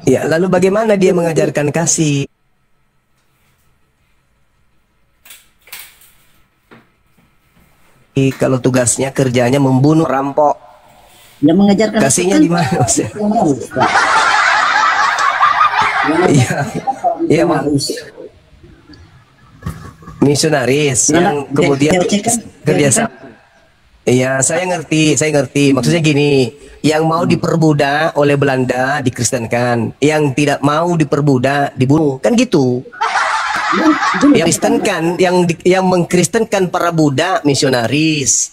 Ya, lalu bagaimana dia mengajarkan kasih? Kalau tugasnya kerjanya membunuh, rampok, Yang mengajarkan kasihnya di mana? Iya, iya, misionaris yang kemudian kerja. Iya, saya ngerti. Maksudnya gini, yang mau diperbudak oleh Belanda dikristenkan, yang tidak mau diperbudak dibunuh, kan gitu. Yang kristenkan, yang mengkristenkan para budak misionaris,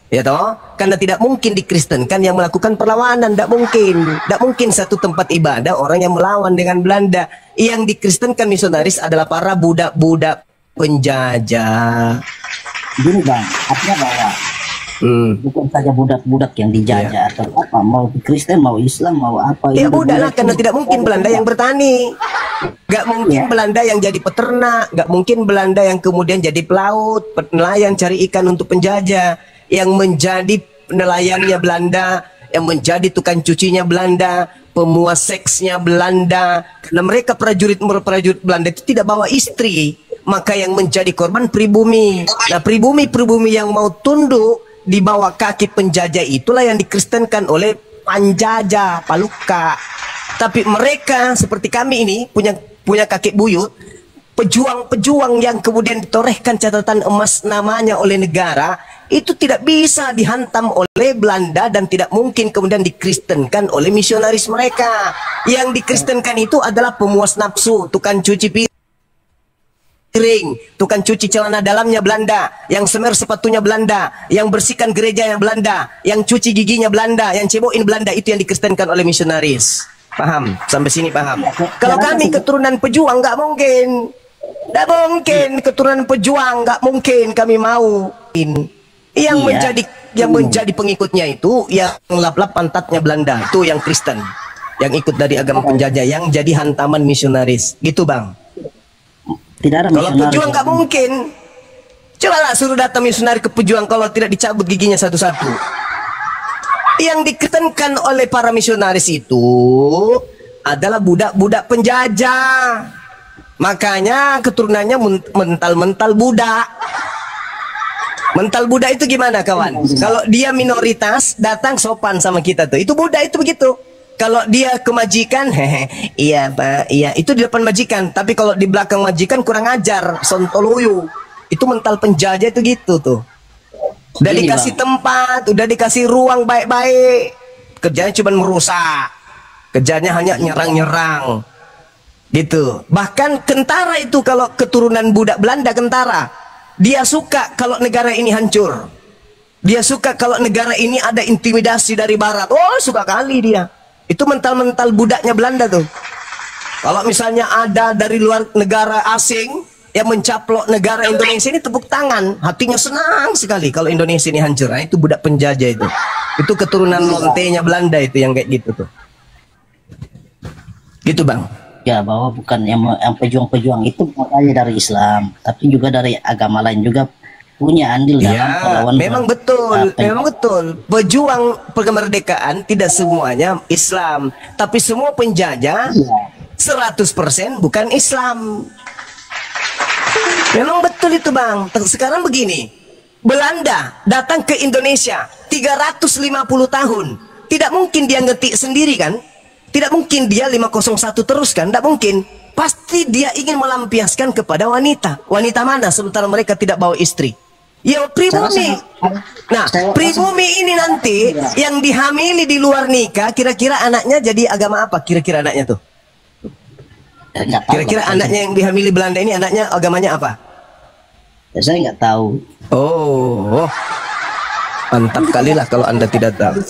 ya toh, karena tidak mungkin dikristenkan yang melakukan perlawanan, tidak mungkin satu tempat ibadah orang yang melawan dengan Belanda. Yang dikristenkan misionaris adalah para budak-budak penjajah. Gini bang, artinya bahwa bukan saja budak-budak yang dijajah atau apa, mau Kristen, mau Islam, mau apa. Ya budak lah, karena tidak mungkin Belanda yang bertani, gak mungkin Belanda yang jadi peternak, gak mungkin Belanda yang kemudian jadi pelaut, nelayan cari ikan untuk penjajah, yang menjadi nelayannya Belanda, yang menjadi tukang cucinya Belanda, pemuas seksnya Belanda, karena mereka prajurit Belanda itu tidak bawa istri, maka yang menjadi korban pribumi. Nah, pribumi yang mau tunduk di bawah kaki penjajah itulah yang dikristenkan oleh penjajah Paluka. Tapi mereka seperti kami ini punya kakek buyut, pejuang-pejuang yang kemudian ditorehkan catatan emas namanya oleh negara, itu tidak bisa dihantam oleh Belanda dan tidak mungkin kemudian dikristenkan oleh misionaris mereka. Yang dikristenkan itu adalah pemuas nafsu, tukang cuci piring, tukang cuci celana dalamnya Belanda, yang semer sepatunya Belanda, yang bersihkan gereja yang Belanda, yang cuci giginya Belanda, yang cebokin Belanda, itu yang dikristenkan oleh misionaris. Paham? Sampai sini paham? Kalau kami keturunan pejuang, nggak mungkin. Nggak mungkin keturunan pejuang, nggak mungkin kami mau. Yang menjadi pengikutnya itu yang lap-lap pantatnya Belanda, itu yang Kristen, yang ikut dari agama penjajah, yang jadi hantaman misionaris. Gitu bang. Tidak ada kalau pejuang nggak mungkin. Cobalah suruh datang misionari ke pejuang kalau tidak dicabut giginya satu-satu. Yang dikristenkan oleh para misionaris itu adalah budak-budak penjajah. Makanya keturunannya mental-mental budak. Mental budak itu gimana kawan? Kalau dia minoritas datang sopan sama kita tuh, itu budak itu begitu. Kalau dia ke majikan, iya pak, iya, itu di depan majikan. Tapi kalau di belakang majikan kurang ajar, sontoloyo. Itu mental penjajah itu gitu tuh. Udah dikasih tempat, udah dikasih ruang baik-baik, kerjanya cuma merusak, kerjanya hanya nyerang-nyerang, gitu. Bahkan tentara itu kalau keturunan budak Belanda, tentara, dia suka kalau negara ini hancur, dia suka kalau negara ini ada intimidasi dari Barat. Oh, suka kali dia. Itu mental-mental budaknya Belanda tuh. Kalau misalnya ada dari luar negara asing yang mencaplok negara Indonesia ini, tepuk tangan, hatinya senang sekali kalau Indonesia ini hancur. Nah, itu budak penjajah itu. Itu keturunan lontenya Belanda itu yang kayak gitu tuh. Gitu bang. Ya, bahwa bukan yang pejuang-pejuang itu bukan hanya dari Islam, tapi juga dari agama lain juga punya andil dalam perlawanan. Memang betul. Pejuang kemerdekaan tidak semuanya Islam, tapi semua penjajah 100% bukan Islam. Memang betul itu bang. Sekarang begini, Belanda datang ke Indonesia 350 tahun. Tidak mungkin dia ngetik sendiri kan? Tidak mungkin dia 501 terus kan? Tidak mungkin. Pasti dia ingin melampiaskan kepada wanita. Wanita mana sementara mereka tidak bawa istri? Ya pribumi. Nah, pribumi ini nanti yang dihamili di luar nikah, kira-kira anaknya jadi agama apa? Kira-kira anaknya tuh? Kira-kira anaknya yang dihamili Belanda ini anaknya agamanya apa? Ya, saya nggak tahu. Oh, mantap kali lah kalau Anda tidak tahu.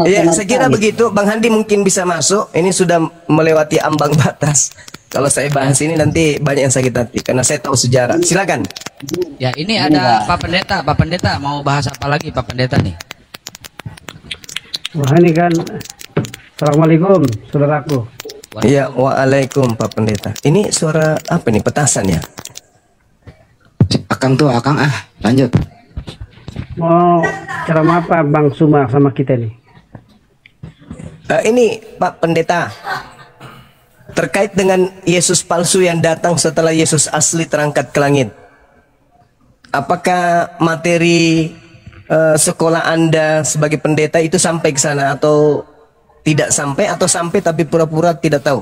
Ya, saya kira begitu. Bang Handi mungkin bisa masuk. Ini sudah melewati ambang batas. Kalau saya bahas ini nanti banyak yang sakit hati karena saya tahu sejarah. Silakan. Ya, ini ada Pak Pendeta. Pak Pendeta mau bahas apa lagi Pak Pendeta nih? Wah, ini kan. Assalamualaikum, saudaraku. Iya, waalaikum Pak Pendeta. Ini suara apa nih? Petasan ya? Akang lanjut. Mau ceramah apa Bang Suma sama kita nih? Ini Pak Pendeta. terkait dengan Yesus palsu yang datang setelah Yesus asli terangkat ke langit. Apakah materi sekolah Anda sebagai pendeta itu sampai ke sana atau tidak sampai, atau sampai tapi pura-pura tidak tahu?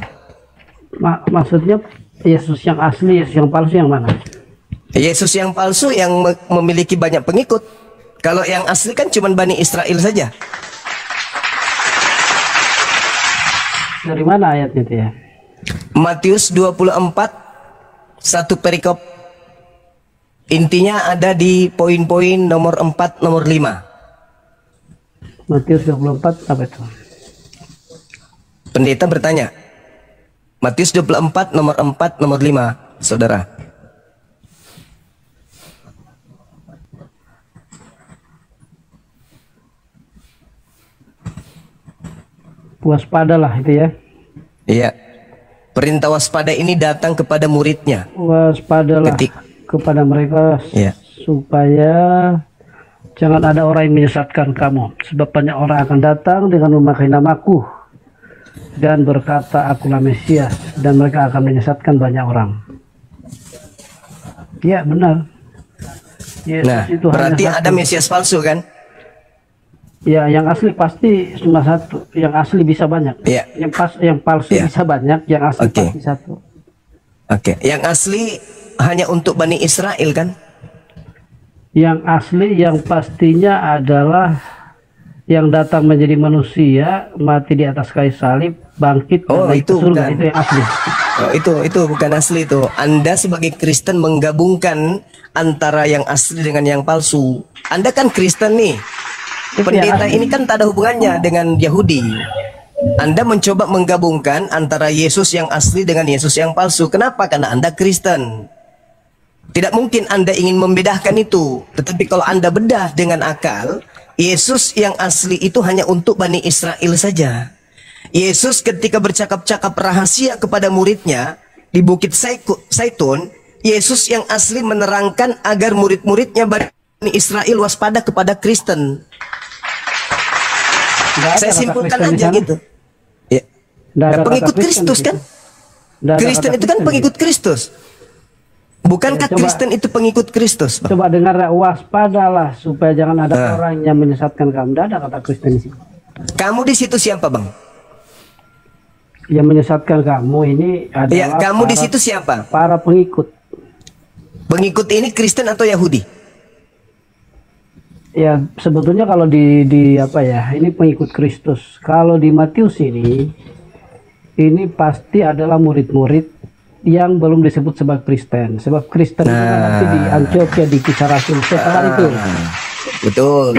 Maksudnya Yesus yang asli, Yesus yang palsu yang mana? Yesus yang palsu yang memiliki banyak pengikut. Kalau yang asli kan cuma Bani Israel saja. Dari mana ayatnya itu ya? Matius 24, satu perikop. Intinya ada di poin-poin nomor 4, nomor 5. Matius 24 apa itu? Pendeta bertanya. Matius 24, nomor 4, nomor 5, saudara. Waspadalah itu ya. Iya. Perintah waspada ini datang kepada muridnya. Waspadalah kepada mereka, Iya. supaya jangan ada orang yang menyesatkan kamu, sebab banyak orang akan datang dengan memakai namaku dan berkata akulah Mesias, dan mereka akan menyesatkan banyak orang. Ya benar. Yesus Nah, itu berarti hanya ada satu. Mesias palsu kan? Ya, yang asli pasti cuma satu. Yang asli bisa banyak. Iya. Yang palsu Iya. bisa banyak. Yang asli Oke. pasti satu. Oke, yang asli hanya untuk Bani Israel kan? Yang asli yang pastinya adalah yang datang menjadi manusia, mati di atas kayu salib, bangkit dan Oh, naik itu ke surga. bukan. Itu yang asli. Oh, itu bukan asli itu. Anda sebagai Kristen menggabungkan antara yang asli dengan yang palsu. Anda kan Kristen nih. Itu Pendeta yang asli. ini kan tak ada hubungannya dengan Yahudi. Anda mencoba menggabungkan antara Yesus yang asli dengan Yesus yang palsu. Kenapa? Karena Anda Kristen. Tidak mungkin Anda ingin membedakan itu. Tetapi kalau Anda bedah dengan akal, Yesus yang asli itu hanya untuk Bani Israel saja. Yesus ketika bercakap-cakap rahasia kepada muridnya di Bukit Zaitun, Yesus yang asli menerangkan agar murid-muridnya Bani Israel waspada kepada Kristen. Nggak ada Saya kata simpulkan Kristen di aja sana. gitu. Ya. Nggak ada Nah, kata pengikut Kristen Kristus di kan? situ. Nggak ada Kristen kata itu kan Kristen pengikut di Kristus. Bukankah Ya, coba. Kristen itu pengikut Kristus, situ. Bang? Coba dengar, waspadalah supaya jangan ada Nah. orang yang menyesatkan kamu. Nggak ada kata Kristen di situ. Kamu di situ siapa, Bang? Yang menyesatkan kamu ini adalah Ya, kamu di situ siapa? para pengikut. Pengikut ini Kristen atau Yahudi? Ya sebetulnya kalau di apa ya, ini pengikut Kristus. Kalau di Matius ini pasti adalah murid-murid yang belum disebut sebagai Kristen. Sebab Kristen itu kan nanti di Antioquia, di Kisah Rasul setelah itu. Betul.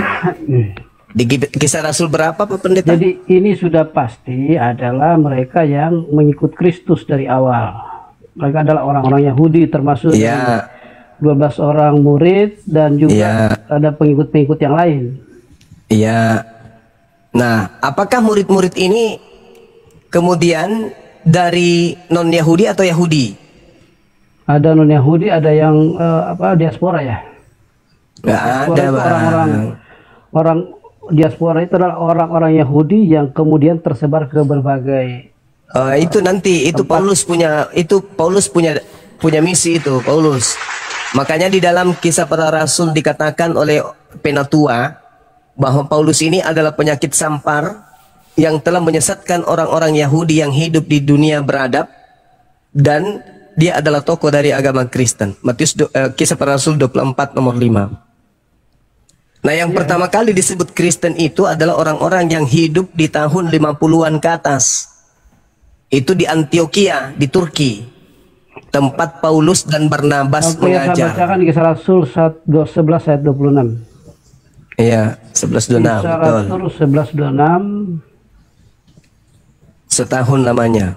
Di Kisah Rasul berapa, Pak Pendeta? Jadi ini sudah pasti adalah mereka yang mengikut Kristus dari awal. Mereka adalah orang-orang Yahudi, termasuk Iya. 12 orang murid dan juga Iya. ada pengikut-pengikut yang lain. Iya. Nah, apakah murid-murid ini kemudian dari non-Yahudi atau Yahudi? Ada non-Yahudi, ada yang diaspora ya. Nggak Diaspora ada, itu Bang. orang diaspora itu adalah orang-orang Yahudi yang kemudian tersebar ke berbagai. Itu nanti itu Paulus punya misi itu, Paulus. Makanya di dalam Kisah Para Rasul dikatakan oleh Penatua bahwa Paulus ini adalah penyakit sampar yang telah menyesatkan orang-orang Yahudi yang hidup di dunia beradab, dan dia adalah tokoh dari agama Kristen. Kisah Para Rasul 24 nomor 5. Nah, yang pertama kali disebut Kristen itu adalah orang-orang yang hidup di tahun 50-an ke atas. Itu di Antioquia, di Turki. Tempat Paulus dan Barnabas Oke, saya mengajar. bacakan Kisah Rasul 11 ayat 26. Iya, 1126, Kisah betul. Rasul 11:26. Setahun lamanya.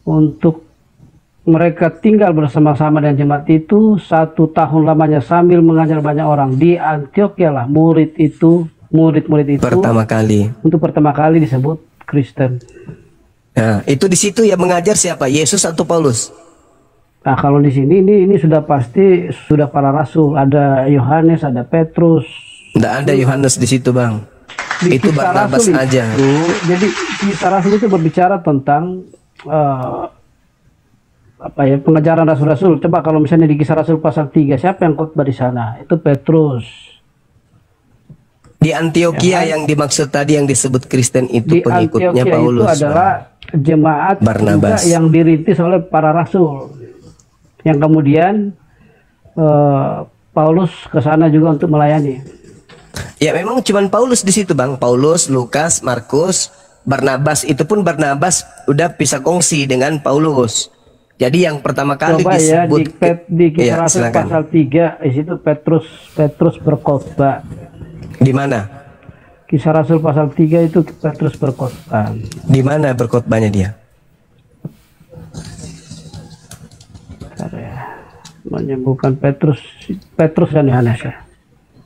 Untuk mereka tinggal bersama-sama dengan jemaat itu 1 tahun lamanya sambil mengajar banyak orang di Antioquia lah. Murid-murid itu Pertama kali. untuk pertama kali disebut Kristen. Nah, itu di situ yang mengajar siapa? Yesus atau Paulus? Nah, kalau di sini ini sudah pasti sudah para rasul. Ada Yohanes, ada Petrus. Tidak ada Yohanes di situ, Bang. Di Itu Kisah Barnabas Rasul aja. jadi Kisah Rasul itu berbicara tentang apa ya, pengajaran rasul-rasul. Coba kalau misalnya di Kisah Rasul pasal 3, siapa yang khotbah di sana? Itu Petrus. Di Antioquia yang dimaksud tadi yang disebut Kristen itu Di pengikutnya Antioquia Paulus. itu adalah jemaat Barnabas. juga yang dirintis oleh para rasul. Yang kemudian Paulus ke sana juga untuk melayani. Ya memang cuman Paulus di situ Bang. Paulus, Lukas, Markus, Barnabas. Itu pun Barnabas udah pisah kongsi dengan Paulus. Jadi yang pertama kali Coba ya disebut di Kisah ya, Rasul silakan. pasal 3, di situ Petrus berkhotbah. Di mana? Kisah Rasul pasal 3 itu Petrus berkhotbah. Di mana berkhotbahnya dia? Bentar ya. Menyembuhkan Petrus dan Yohanes ya.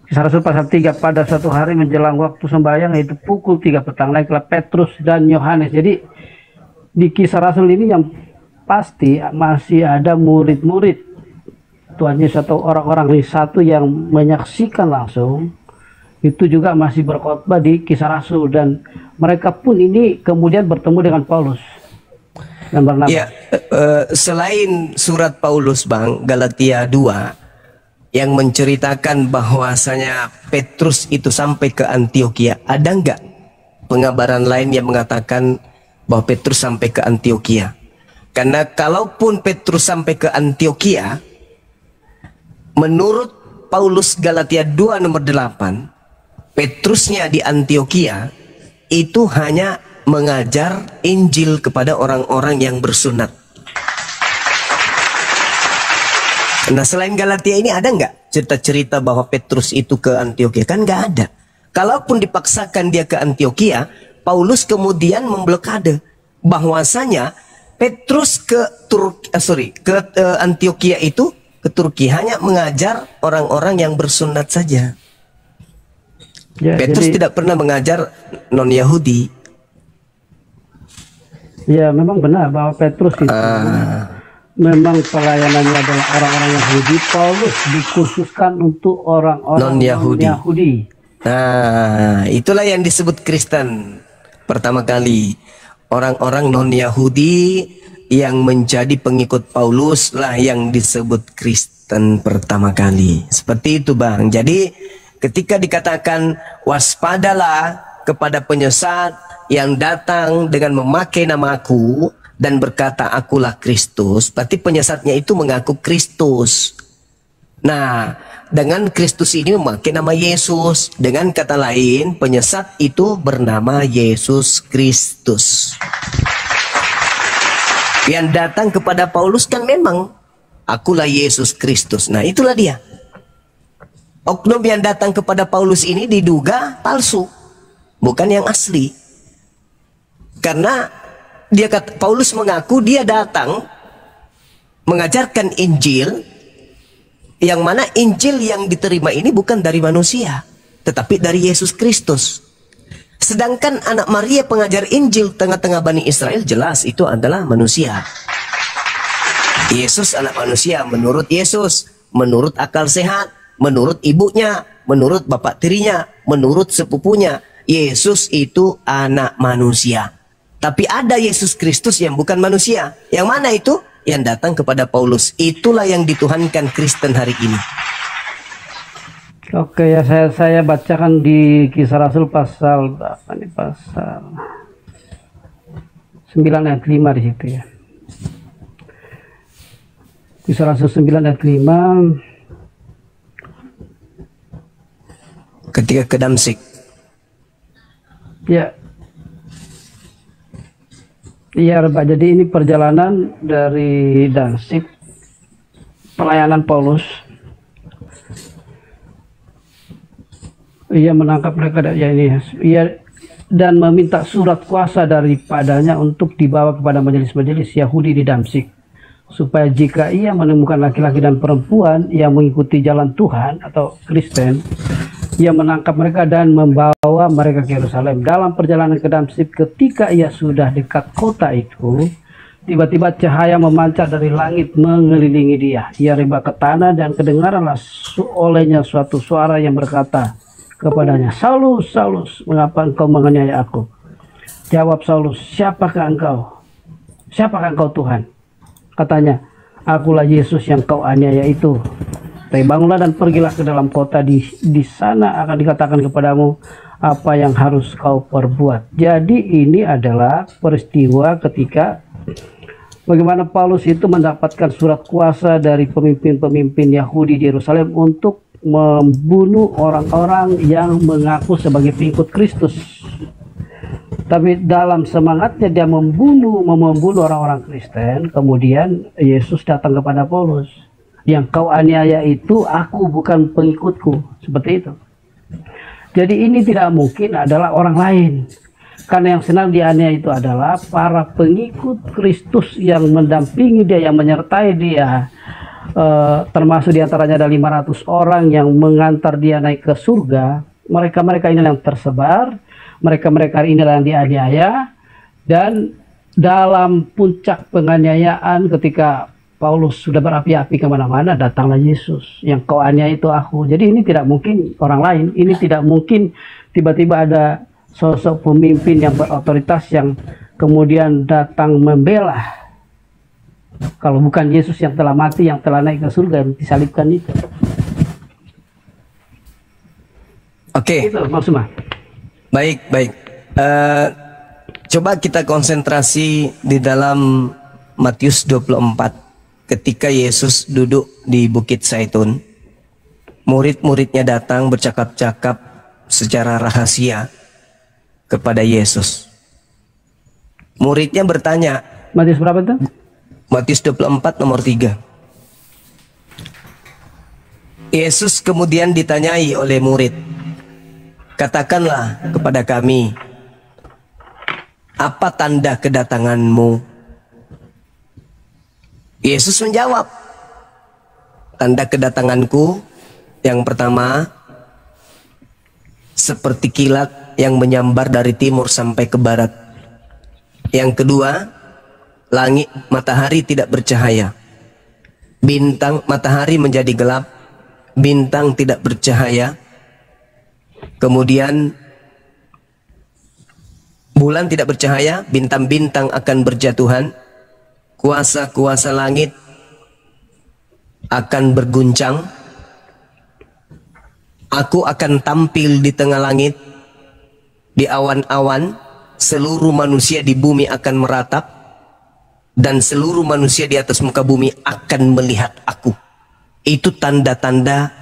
Kisah Rasul pasal 3, pada satu hari menjelang waktu sembahyang, yaitu pukul 3 petang, naiklah Petrus dan Yohanes. Jadi di Kisah Rasul ini yang pasti masih ada murid-murid Tuhan Yesus atau orang-orang satu yang menyaksikan langsung, itu juga masih berkhotbah di Kisah Rasul, dan mereka pun ini kemudian bertemu dengan Paulus dan Barnabas. Ya, selain surat Paulus Bang, Galatia 2 yang menceritakan bahwasanya Petrus itu sampai ke Antioquia, ada nggak pengabaran lain yang mengatakan bahwa Petrus sampai ke Antioquia? Karena kalaupun Petrus sampai ke Antioquia, menurut Paulus Galatia 2 nomor 8, Petrusnya di Antioquia itu hanya mengajar Injil kepada orang-orang yang bersunat. Nah selain Galatia ini ada nggak cerita-cerita bahwa Petrus itu ke Antioquia? Kan nggak ada. Kalaupun dipaksakan dia ke Antioquia, Paulus kemudian memblokade bahwasanya Petrus ke Antioquia itu, ke Turki, hanya mengajar orang-orang yang bersunat saja. Ya, Petrus jadi, tidak pernah mengajar non-Yahudi. ya memang benar bahwa Petrus itu memang pelayanannya adalah orang-orang Yahudi. Paulus dikhususkan untuk orang-orang Non-Yahudi. Yahudi. Nah, itulah yang disebut Kristen pertama kali. Orang-orang non-Yahudi yang menjadi pengikut Paulus lah yang disebut Kristen pertama kali. Seperti itu Bang. Jadi ketika dikatakan waspadalah kepada penyesat yang datang dengan memakai namaku dan berkata akulah Kristus, berarti penyesatnya itu mengaku Kristus. Nah, dengan Kristus ini memakai nama Yesus. Dengan kata lain, penyesat itu bernama Yesus Kristus. Yang datang kepada Paulus kan memang akulah Yesus Kristus. Nah, itulah dia. Oknum yang datang kepada Paulus ini diduga palsu, bukan yang asli. Karena dia kata, Paulus mengaku dia datang mengajarkan Injil, yang mana Injil yang diterima ini bukan dari manusia, tetapi dari Yesus Kristus. Sedangkan anak Maria pengajar Injil tengah-tengah Bani Israel, jelas itu adalah manusia. Yesus anak manusia menurut Yesus, menurut akal sehat, menurut ibunya, menurut bapak tirinya, menurut sepupunya. Yesus itu anak manusia. Tapi ada Yesus Kristus yang bukan manusia. Yang mana itu? Yang datang kepada Paulus. Itulah yang dituhankan Kristen hari ini. Oke ya, saya bacakan di Kisah Rasul pasal berapa nih? Pasal 9 ayat 5 di situ ya. Kisah Rasul 9 ayat 5. Ketika ke Damsik. Ya. Iya, Pak. Jadi ini perjalanan dari Damsik, pelayanan Paulus. Ia menangkap mereka dan meminta surat kuasa daripadanya untuk dibawa kepada majelis-majelis Yahudi di Damsik, supaya jika ia menemukan laki-laki dan perempuan yang mengikuti jalan Tuhan atau Kristen, ia menangkap mereka dan membawa mereka ke Yerusalem. Dalam perjalanan ke Damsik, ketika ia sudah dekat kota itu, tiba-tiba cahaya memancar dari langit mengelilingi dia. Ia rebah ke tanah dan kedengaranlah olehnya suatu suara yang berkata, kepadanya, "Saulus, Saulus, mengapa engkau menganiaya aku?" Jawab Saulus, "Siapakah engkau? Siapakah engkau Tuhan?" Katanya, "Akulah Yesus yang kau aniaya itu. Tapi bangunlah dan pergilah ke dalam kota, di sana akan dikatakan kepadamu apa yang harus kau perbuat." Jadi ini adalah peristiwa ketika bagaimana Paulus itu mendapatkan surat kuasa dari pemimpin-pemimpin Yahudi di Yerusalem untuk membunuh orang-orang yang mengaku sebagai pengikut Kristus. Tapi dalam semangatnya dia membunuh orang-orang Kristen, kemudian Yesus datang kepada Paulus. "Yang kau aniaya itu aku, bukan pengikutku." Seperti itu. Jadi ini tidak mungkin adalah orang lain. Karena yang senang dianiaya itu adalah para pengikut Kristus yang mendampingi dia, yang menyertai dia. Termasuk diantaranya ada 500 orang yang mengantar dia naik ke surga. Mereka-mereka inilah yang tersebar. Mereka-mereka inilah yang dianiaya. Dan dalam puncak penganiayaan ketika Paulus sudah berapi-api kemana-mana, datanglah Yesus. "Yang kau aniaya itu aku." Jadi ini tidak mungkin orang lain. Ini tidak mungkin tiba-tiba ada sosok pemimpin yang berotoritas yang kemudian datang membela. Kalau bukan Yesus yang telah mati, yang telah naik ke surga, yang disalibkan itu. Oke. Itu maksudnya. Baik. Coba kita konsentrasi di dalam Matius 24. Ketika Yesus duduk di Bukit Zaitun, murid-muridnya datang bercakap-cakap secara rahasia kepada Yesus. Muridnya bertanya, Matius berapa itu? Matius 24 nomor 3. Yesus kemudian ditanyai oleh murid, "Katakanlah kepada kami, apa tanda kedatanganmu?" Yesus menjawab, "Tanda kedatanganku yang pertama, seperti kilat yang menyambar dari timur sampai ke barat. Yang kedua, langit matahari tidak bercahaya. Matahari menjadi gelap, bintang tidak bercahaya. Kemudian bulan tidak bercahaya, bintang-bintang akan berjatuhan, kuasa-kuasa langit akan berguncang. Aku akan tampil di tengah langit, di awan-awan, seluruh manusia di bumi akan meratap, dan seluruh manusia di atas muka bumi akan melihat aku." Itu tanda-tanda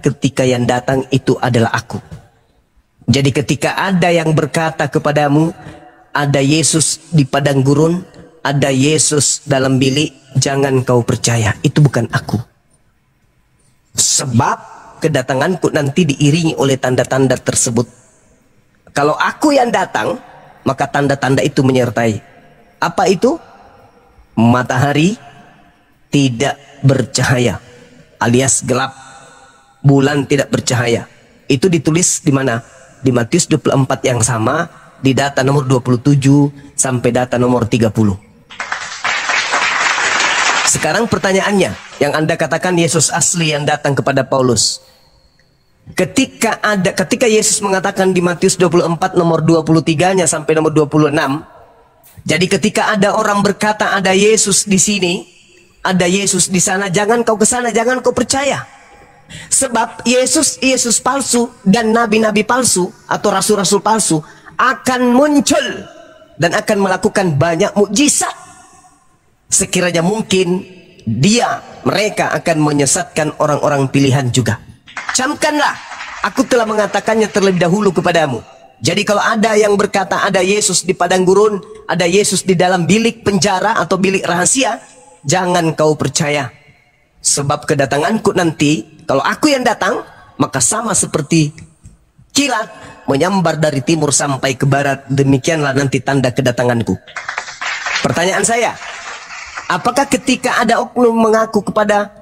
ketika yang datang itu adalah aku. Jadi ketika ada yang berkata kepadamu, ada Yesus di padang gurun, ada Yesus dalam bilik, jangan kau percaya, itu bukan aku. Sebab kedatanganku nanti diiringi oleh tanda-tanda tersebut. Kalau aku yang datang, maka tanda-tanda itu menyertai. Apa itu? Matahari tidak bercahaya, alias gelap. Bulan tidak bercahaya. Itu ditulis di mana? Di Matius 24 yang sama, di data nomor 27 sampai data nomor 30. Sekarang pertanyaannya, yang Anda katakan Yesus asli yang datang kepada Paulus. Ketika Yesus mengatakan di Matius 24 nomor 23-nya sampai nomor 26, jadi ketika ada orang berkata ada Yesus di sini, ada Yesus di sana, jangan kau ke sana, jangan kau percaya. Sebab Yesus palsu dan nabi-nabi palsu atau rasul-rasul palsu akan muncul dan akan melakukan banyak mukjizat. Sekiranya mungkin mereka akan menyesatkan orang-orang pilihan juga. Camkanlah, aku telah mengatakannya terlebih dahulu kepadamu. Jadi kalau ada yang berkata ada Yesus di padang gurun, ada Yesus di dalam bilik penjara atau bilik rahasia, jangan kau percaya. Sebab kedatanganku nanti, kalau aku yang datang, maka sama seperti kilat menyambar dari timur sampai ke barat. Demikianlah nanti tanda kedatanganku. Pertanyaan saya, apakah ketika ada oknum mengaku kepada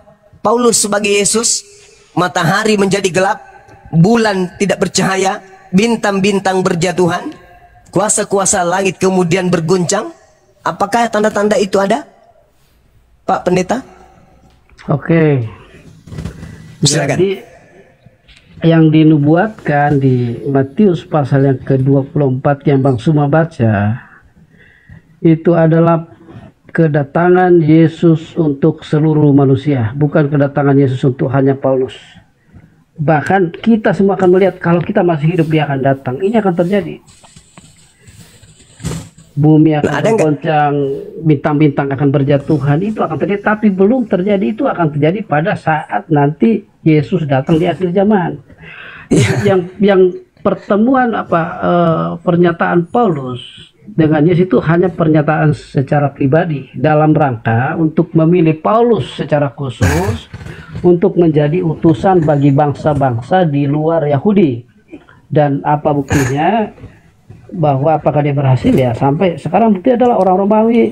Paulus sebagai Yesus, matahari menjadi gelap, bulan tidak bercahaya, bintang-bintang berjatuhan, kuasa-kuasa langit kemudian berguncang? Apakah tanda-tanda itu ada, Pak Pendeta? Oke. Silakan. Jadi yang dinubuatkan di Matius pasal yang ke-24 yang Bang Suma baca, itu adalah kedatangan Yesus untuk seluruh manusia, bukan kedatangan Yesus untuk hanya Paulus. Bahkan kita semua akan melihat kalau kita masih hidup dia akan datang. Ini akan terjadi. Bumi akan bergoncang, bintang-bintang akan berjatuhan, itu akan terjadi, tapi belum terjadi. Itu akan terjadi pada saat nanti Yesus datang di akhir zaman. Yang pertemuan pernyataan Paulus dengan Yesus itu hanya pernyataan secara pribadi dalam rangka untuk memilih Paulus secara khusus untuk menjadi utusan bagi bangsa-bangsa di luar Yahudi. Dan apa buktinya? Bahwa apakah dia berhasil? Ya, sampai sekarang bukti adalah orang Romawi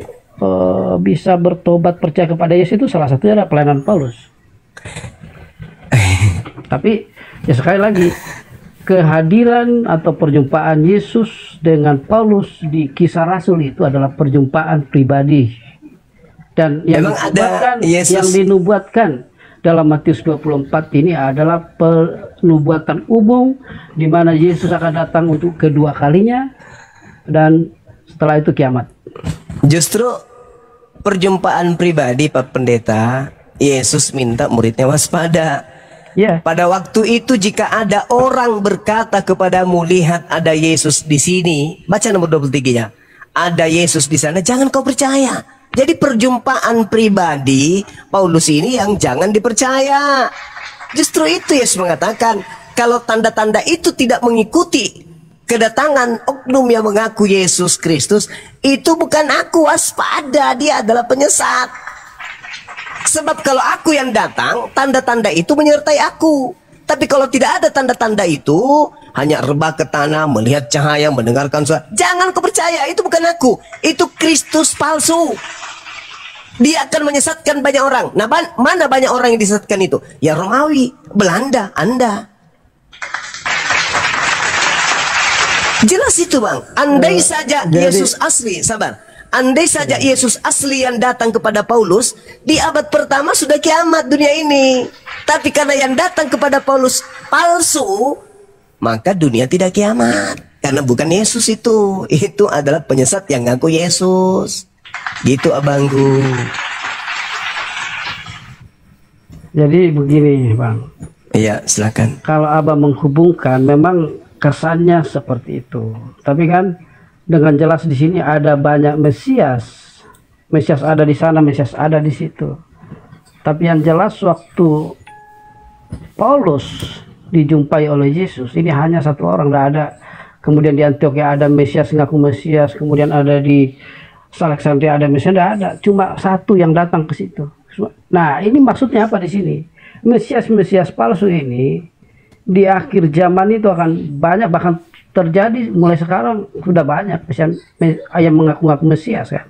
bisa bertobat percaya kepada Yesus, itu salah satunya adalah pelayanan Paulus. Tapi ya sekali lagi, kehadiran atau perjumpaan Yesus dengan Paulus di Kisah Rasul itu adalah perjumpaan pribadi, dan yang dinubuatkan dalam Matius 24 ini adalah penubuatan umum di mana Yesus akan datang untuk kedua kalinya dan setelah itu kiamat. Justru perjumpaan pribadi Pak Pendeta, Yesus minta muridnya waspada. Ya. Pada waktu itu jika ada orang berkata kepadamu, lihat ada Yesus di sini, baca nomor 23-nya. Ada Yesus di sana, jangan kau percaya. Jadi perjumpaan pribadi Paulus ini yang jangan dipercaya. Justru itu Yesus mengatakan, kalau tanda-tanda itu tidak mengikuti kedatangan oknum yang mengaku Yesus Kristus, itu bukan aku, waspada, dia adalah penyesat. Sebab kalau aku yang datang, tanda-tanda itu menyertai aku. Tapi kalau tidak ada tanda-tanda itu, hanya rebah ke tanah, melihat cahaya, mendengarkan suara, jangan kau percaya, itu bukan aku, itu Kristus palsu. Dia akan menyesatkan banyak orang. Nah, mana banyak orang yang disesatkan itu? Ya Romawi, Belanda, Anda. Jelas itu Bang. Andai saja Yesus asli, sabar. Andai saja Yesus asli yang datang kepada Paulus, di abad pertama sudah kiamat dunia ini. Tapi karena yang datang kepada Paulus palsu, maka dunia tidak kiamat. Karena bukan Yesus itu adalah penyesat yang ngaku Yesus. Gitu abangku. Jadi begini Bang. Iya, silakan. Kalau abang menghubungkan, memang kesannya seperti itu. Tapi kan dengan jelas di sini ada banyak Mesias. Mesias ada di sana, Mesias ada di situ. Tapi yang jelas waktu Paulus dijumpai oleh Yesus, ini hanya satu orang, tidak ada. Kemudian di Antioquia ada Mesias ngaku Mesias, kemudian ada di Alexandria ada Mesias, tidak ada. Cuma satu yang datang ke situ. Nah, ini maksudnya apa di sini? Mesias palsu ini di akhir zaman itu akan banyak, bahkan terjadi mulai sekarang sudah banyak Mesias yang mengaku-ngaku Mesias kan.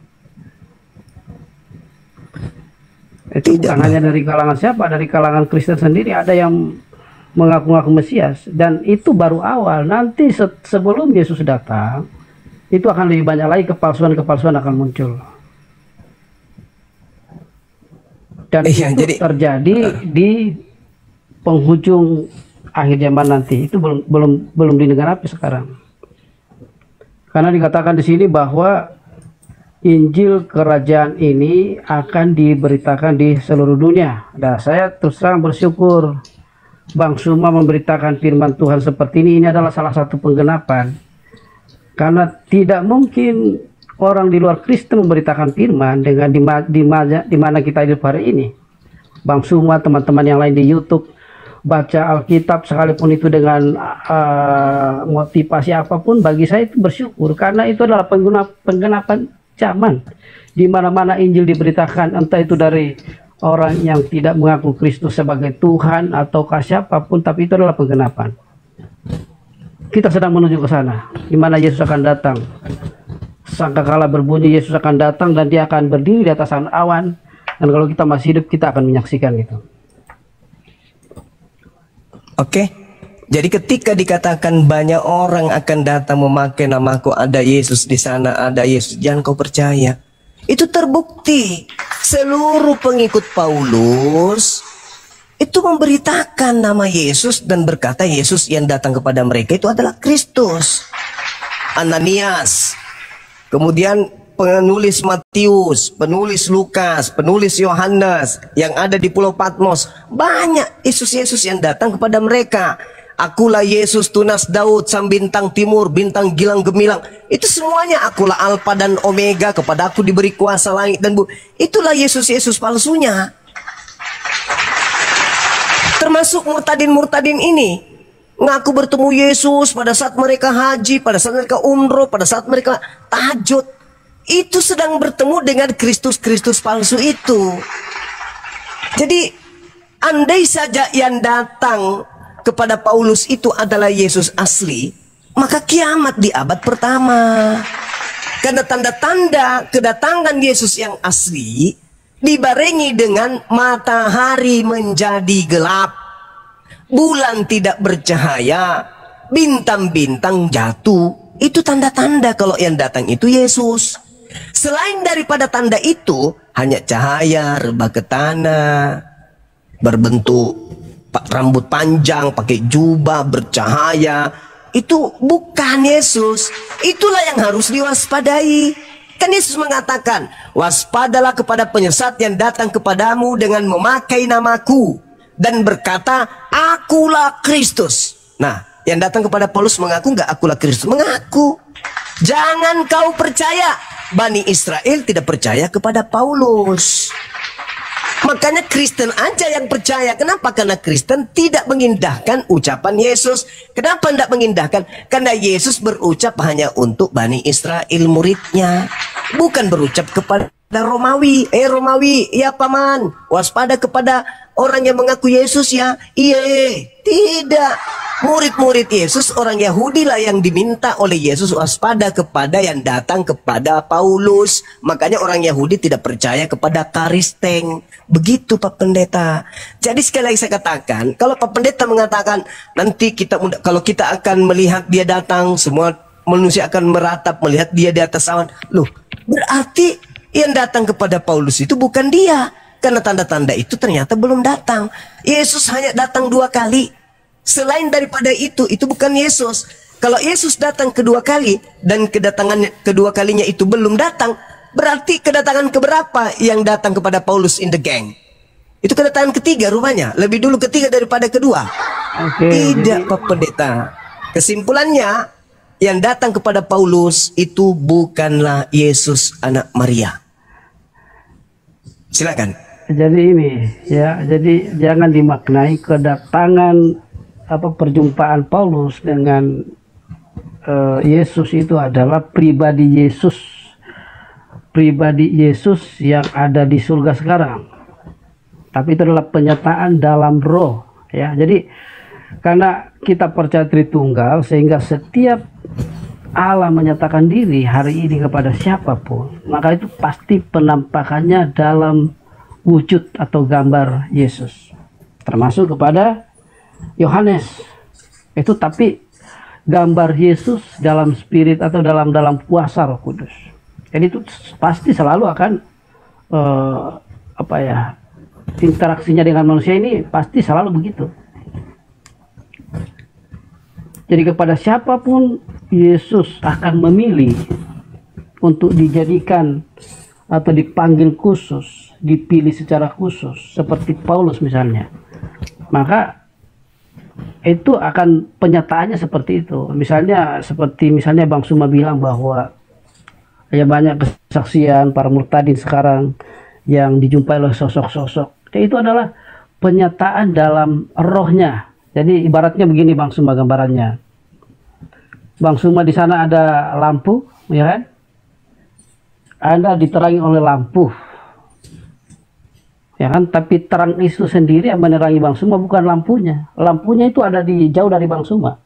Itu bukan hanya dari kalangan siapa, dari kalangan Kristen sendiri ada yang mengaku-ngaku Mesias, dan itu baru awal. Nanti sebelum Yesus datang, itu akan lebih banyak lagi kepalsuan-kepalsuan akan muncul. Dan itu terjadi di penghujung akhir zaman nanti. Itu belum didengar sekarang. Karena dikatakan di sini bahwa Injil kerajaan ini akan diberitakan di seluruh dunia. Nah, saya terus terang bersyukur Bang Suma memberitakan firman Tuhan seperti ini. Ini adalah salah satu penggenapan. Karena tidak mungkin orang di luar Kristen memberitakan firman dengan di mana kita hidup hari ini. Bang Suma, teman-teman yang lain di YouTube, baca Alkitab sekalipun itu dengan motivasi apapun, bagi saya itu bersyukur. Karena itu adalah penggenapan zaman. Di mana-mana Injil diberitakan, entah itu dari orang yang tidak mengaku Kristus sebagai Tuhan ataukah siapapun, tapi itu adalah penggenapan. Kita sedang menuju ke sana, di mana Yesus akan datang. Sangkakala berbunyi, Yesus akan datang dan dia akan berdiri di atas awan. Dan kalau kita masih hidup, kita akan menyaksikan itu. Oke. Jadi ketika dikatakan banyak orang akan datang memakai namaku, ada Yesus di sana, ada Yesus, jangan kau percaya. Itu terbukti. Seluruh pengikut Paulus itu memberitakan nama Yesus dan berkata Yesus yang datang kepada mereka itu adalah Kristus. Ananias, kemudian penulis Matius, penulis Lukas, penulis Yohanes yang ada di Pulau Patmos, banyak Yesus-Yesus yang datang kepada mereka. Akulah Yesus tunas Daud, sang bintang timur, bintang gilang gemilang. Itu semuanya akulah Alfa dan Omega, kepada aku diberi kuasa langit dan bumi. Itulah Yesus-Yesus palsunya. Termasuk murtadin-murtadin ini ngaku bertemu Yesus pada saat mereka haji, pada saat mereka umroh, pada saat mereka tahajud. Itu sedang bertemu dengan Kristus-Kristus palsu itu. Jadi andai saja yang datang kepada Paulus itu adalah Yesus asli, maka kiamat di abad pertama. Karena tanda-tanda kedatangan Yesus yang asli dibarengi dengan matahari menjadi gelap, bulan tidak bercahaya, bintang-bintang jatuh. Itu tanda-tanda kalau yang datang itu Yesus. Selain daripada tanda itu, hanya cahaya, rebah ke tanah, berbentuk rambut panjang, pakai jubah, bercahaya. Itu bukan Yesus. Itulah yang harus diwaspadai. Kan Yesus mengatakan, waspadalah kepada penyesat yang datang kepadamu dengan memakai namaku dan berkata, akulah Kristus. Nah, yang datang kepada Paulus mengaku nggak akulah Kristus? Mengaku. Jangan kau percaya. Bani Israel tidak percaya kepada Paulus. Makanya Kristen aja yang percaya. Kenapa? Karena Kristen tidak mengindahkan ucapan Yesus. Kenapa tidak mengindahkan? Karena Yesus berucap hanya untuk Bani Israel muridnya, bukan berucap kepada Romawi. Romawi, ya paman, waspada kepada orang yang mengaku Yesus ya. Iya, tidak. Murid-murid Yesus, orang Yahudi lah yang diminta oleh Yesus waspada kepada yang datang kepada Paulus. Makanya orang Yahudi tidak percaya kepada Karisteng. Begitu Pak Pendeta. Jadi sekali lagi saya katakan, kalau Pak Pendeta mengatakan nanti kalau kita akan melihat dia datang, semua manusia akan meratap melihat dia di atas awan. Loh, berarti yang datang kepada Paulus itu bukan dia. Karena tanda-tanda itu ternyata belum datang. Yesus hanya datang 2 kali. Selain daripada itu bukan Yesus. Kalau Yesus datang kedua kali dan kedatangan kedua kalinya itu belum datang, berarti kedatangan keberapa yang datang kepada Paulus in the gang? Itu kedatangan ketiga rupanya. Lebih dulu ketiga daripada kedua. Tidak Pak Pendeta. Kesimpulannya, yang datang kepada Paulus itu bukanlah Yesus anak Maria. Silakan. Jadi ini ya, jadi jangan dimaknai kedatangan perjumpaan Paulus dengan Yesus itu adalah pribadi Yesus yang ada di surga sekarang. Tapi itu adalah penyataan dalam roh ya. Jadi karena kita percaya Tritunggal, sehingga setiap Allah menyatakan diri hari ini kepada siapapun, maka itu pasti penampakannya dalam wujud atau gambar Yesus, termasuk kepada Yohanes itu, tapi gambar Yesus dalam spirit atau dalam kuasa Roh Kudus. Jadi itu pasti selalu akan interaksinya dengan manusia ini pasti selalu begitu. Jadi kepada siapapun Yesus akan memilih untuk dijadikan atau dipanggil khusus, dipilih secara khusus, seperti Paulus misalnya, maka itu akan penyataannya seperti itu. Misalnya Bang Suma bilang bahwa ya banyak kesaksian para murtadin sekarang yang dijumpai oleh sosok-sosok. Itu adalah penyataan dalam rohnya. Jadi ibaratnya begini Bang Suma gambarannya. Bang Suma di sana ada lampu, ya kan? Anda diterangi oleh lampu, ya kan? Tapi terang itu sendiri yang menerangi Bang Suma bukan lampunya. Lampunya itu ada jauh dari Bang Suma.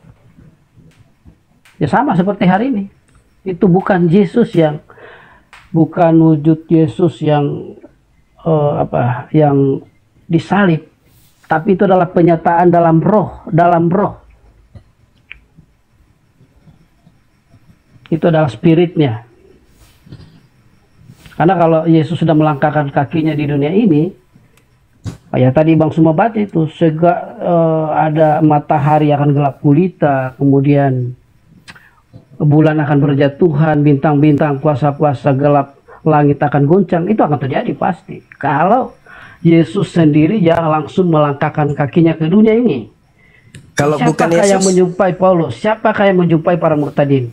Ya sama seperti hari ini. Itu bukan Yesus bukan wujud Yesus yang yang disalib, tapi itu adalah penyataan dalam roh. Itu adalah spiritnya. Karena kalau Yesus sudah melangkahkan kakinya di dunia ini, Ya tadi Bang Suma baca itu ada matahari akan gelap gulita, kemudian bulan akan berjatuhan, bintang-bintang, kuasa-kuasa gelap langit akan goncang. Itu akan terjadi pasti kalau Yesus sendiri yang langsung melangkahkan kakinya ke dunia ini. Kalau bukan Siapakah Yesus, yang menjumpai Paulus? Siapakah yang menjumpai para murtadin?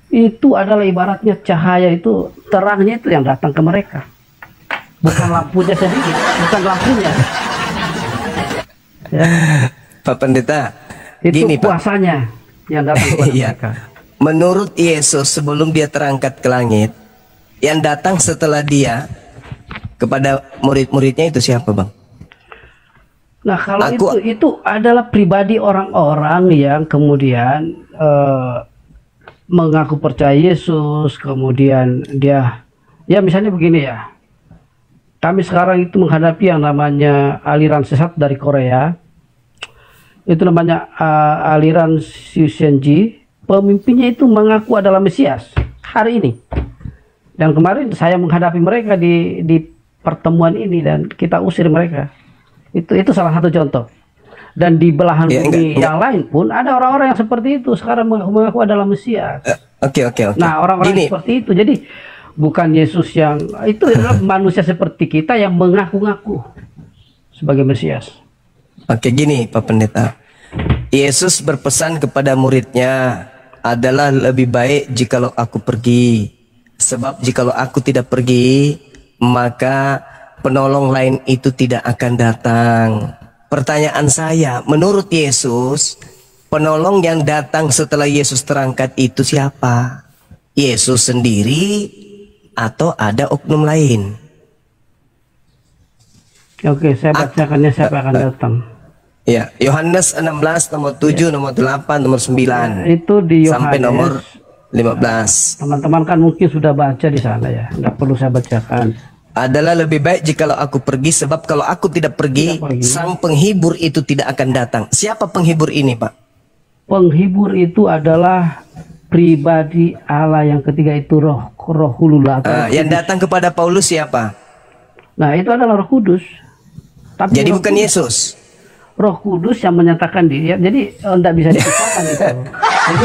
Itu adalah ibaratnya cahaya itu, terangnya itu yang datang ke mereka. Bukan lampunya sendiri, bukan lampunya. Ya, Pak Pendeta, itu gini Pak. kuasanya yang datang kepada Iya. mereka. Menurut Yesus sebelum dia terangkat ke langit, yang datang setelah dia kepada murid-muridnya itu siapa, Bang? Nah, kalau Aku- itu adalah pribadi orang-orang yang kemudian mengaku percaya Yesus, kemudian dia, ya misalnya begini ya, kami sekarang itu menghadapi yang namanya aliran sesat dari Korea, itu namanya aliran Shusenji, pemimpinnya itu mengaku adalah Mesias hari ini. Dan kemarin saya menghadapi mereka di pertemuan ini dan kita usir mereka. Itu salah satu contoh. Dan di belahan Ya, bumi enggak. yang lain pun ada orang-orang yang seperti itu sekarang mengaku adalah Mesias. Oke. Nah, orang-orang Gini, seperti itu. Jadi bukan Yesus yang itu adalah manusia seperti kita yang mengaku-ngaku sebagai Mesias. oke gini Pak Pendeta. Yesus berpesan kepada muridnya adalah lebih baik jikalau aku pergi. Sebab jikalau aku tidak pergi, maka penolong lain itu tidak akan datang. Pertanyaan saya, menurut Yesus, penolong yang datang setelah Yesus terangkat itu siapa? Yesus sendiri atau ada oknum lain? Oke, saya bacakannya siapa akan datang. Ya, Yohanes 16 nomor 7, nomor 8, nomor 9 Itu di sampai Yohanes. nomor 15. Teman-teman kan mungkin sudah baca di sana ya, nggak perlu saya bacakan. Adalah lebih baik jikalau aku pergi, sebab kalau aku tidak pergi, Tidak pergi. sang penghibur itu tidak akan datang. Siapa penghibur ini, Pak? Penghibur itu adalah pribadi Allah yang ketiga, itu roh hulul atau Yang datang kepada Paulus siapa? Nah, itu adalah Roh Kudus. Tapi Jadi Roh bukan Kudus- Yesus. Roh Kudus yang menyatakan diri. Jadi enggak bisa dipisahkan itu. Jadi,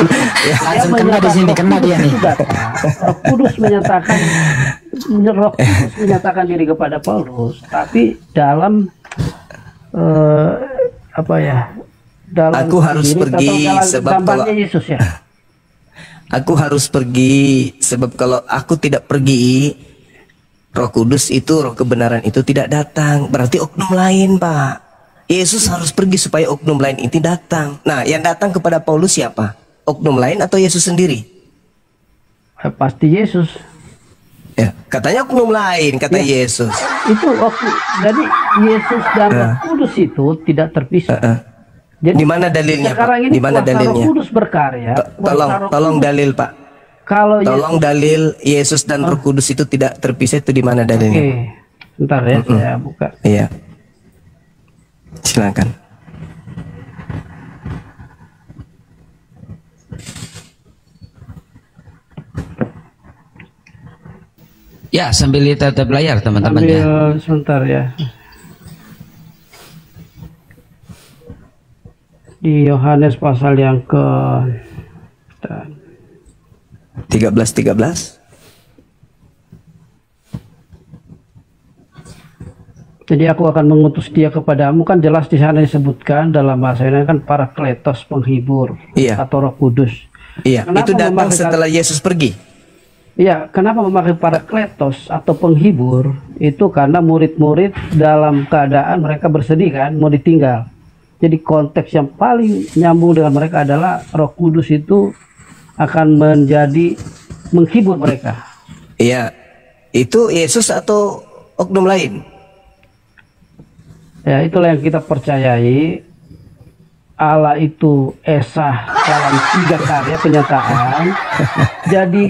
Langsung yang kena di sini, menyatakan kena dia Roh nih. Kudus datang. Roh Kudus menyatakan diri kepada Paulus, tapi dalam apa ya? Dalam Aku harus diri pergi, atau dalam sebab gambarnya kalau- Yesus ya. Aku harus pergi, sebab kalau aku tidak pergi, Roh Kudus itu, Roh kebenaran itu tidak datang. Berarti oknum lain, Pak. Yesus harus pergi supaya oknum lain itu datang. Nah, yang datang kepada Paulus siapa? Oknum lain atau Yesus sendiri? Pasti Yesus. Ya, katanya oknum lain, kata Ya. Yesus. Itu waktu. Jadi Yesus dan Roh Kudus itu tidak terpisah. Jadi Di mana dalilnya, sekarang Pak? ini Di mana kuasa Roh dalilnya? Kudus berkarya. Tolong, Kuasa Roh tolong Kudus. dalil, Pak. Kalau Tolong dalil Yesus dan Roh Kudus itu tidak terpisah, itu di mana dalilnya? Oke, sebentar ya, saya buka. Iya. Silakan. Ya, sambil lihat layar teman-teman ya. Ambil sebentar ya. Di Yohanes pasal yang ke 13. Jadi aku akan mengutus dia kepadamu, kan jelas di sana disebutkan dalam bahasa Yunani kan Parakletos, penghibur, Iya. atau Roh Kudus. Iya, Kenapa itu datang memakai setelah Yesus pergi. Iya, kenapa memakai Parakletos atau penghibur? Itu karena murid-murid dalam keadaan mereka bersedih kan, mau ditinggal. Jadi konteks yang paling nyambung dengan mereka adalah Roh Kudus itu akan menjadi menghibur mereka. Iya. Itu Yesus atau oknum lain? Ya, itulah yang kita percayai. Allah itu esa dalam 3 karya penyataan. Jadi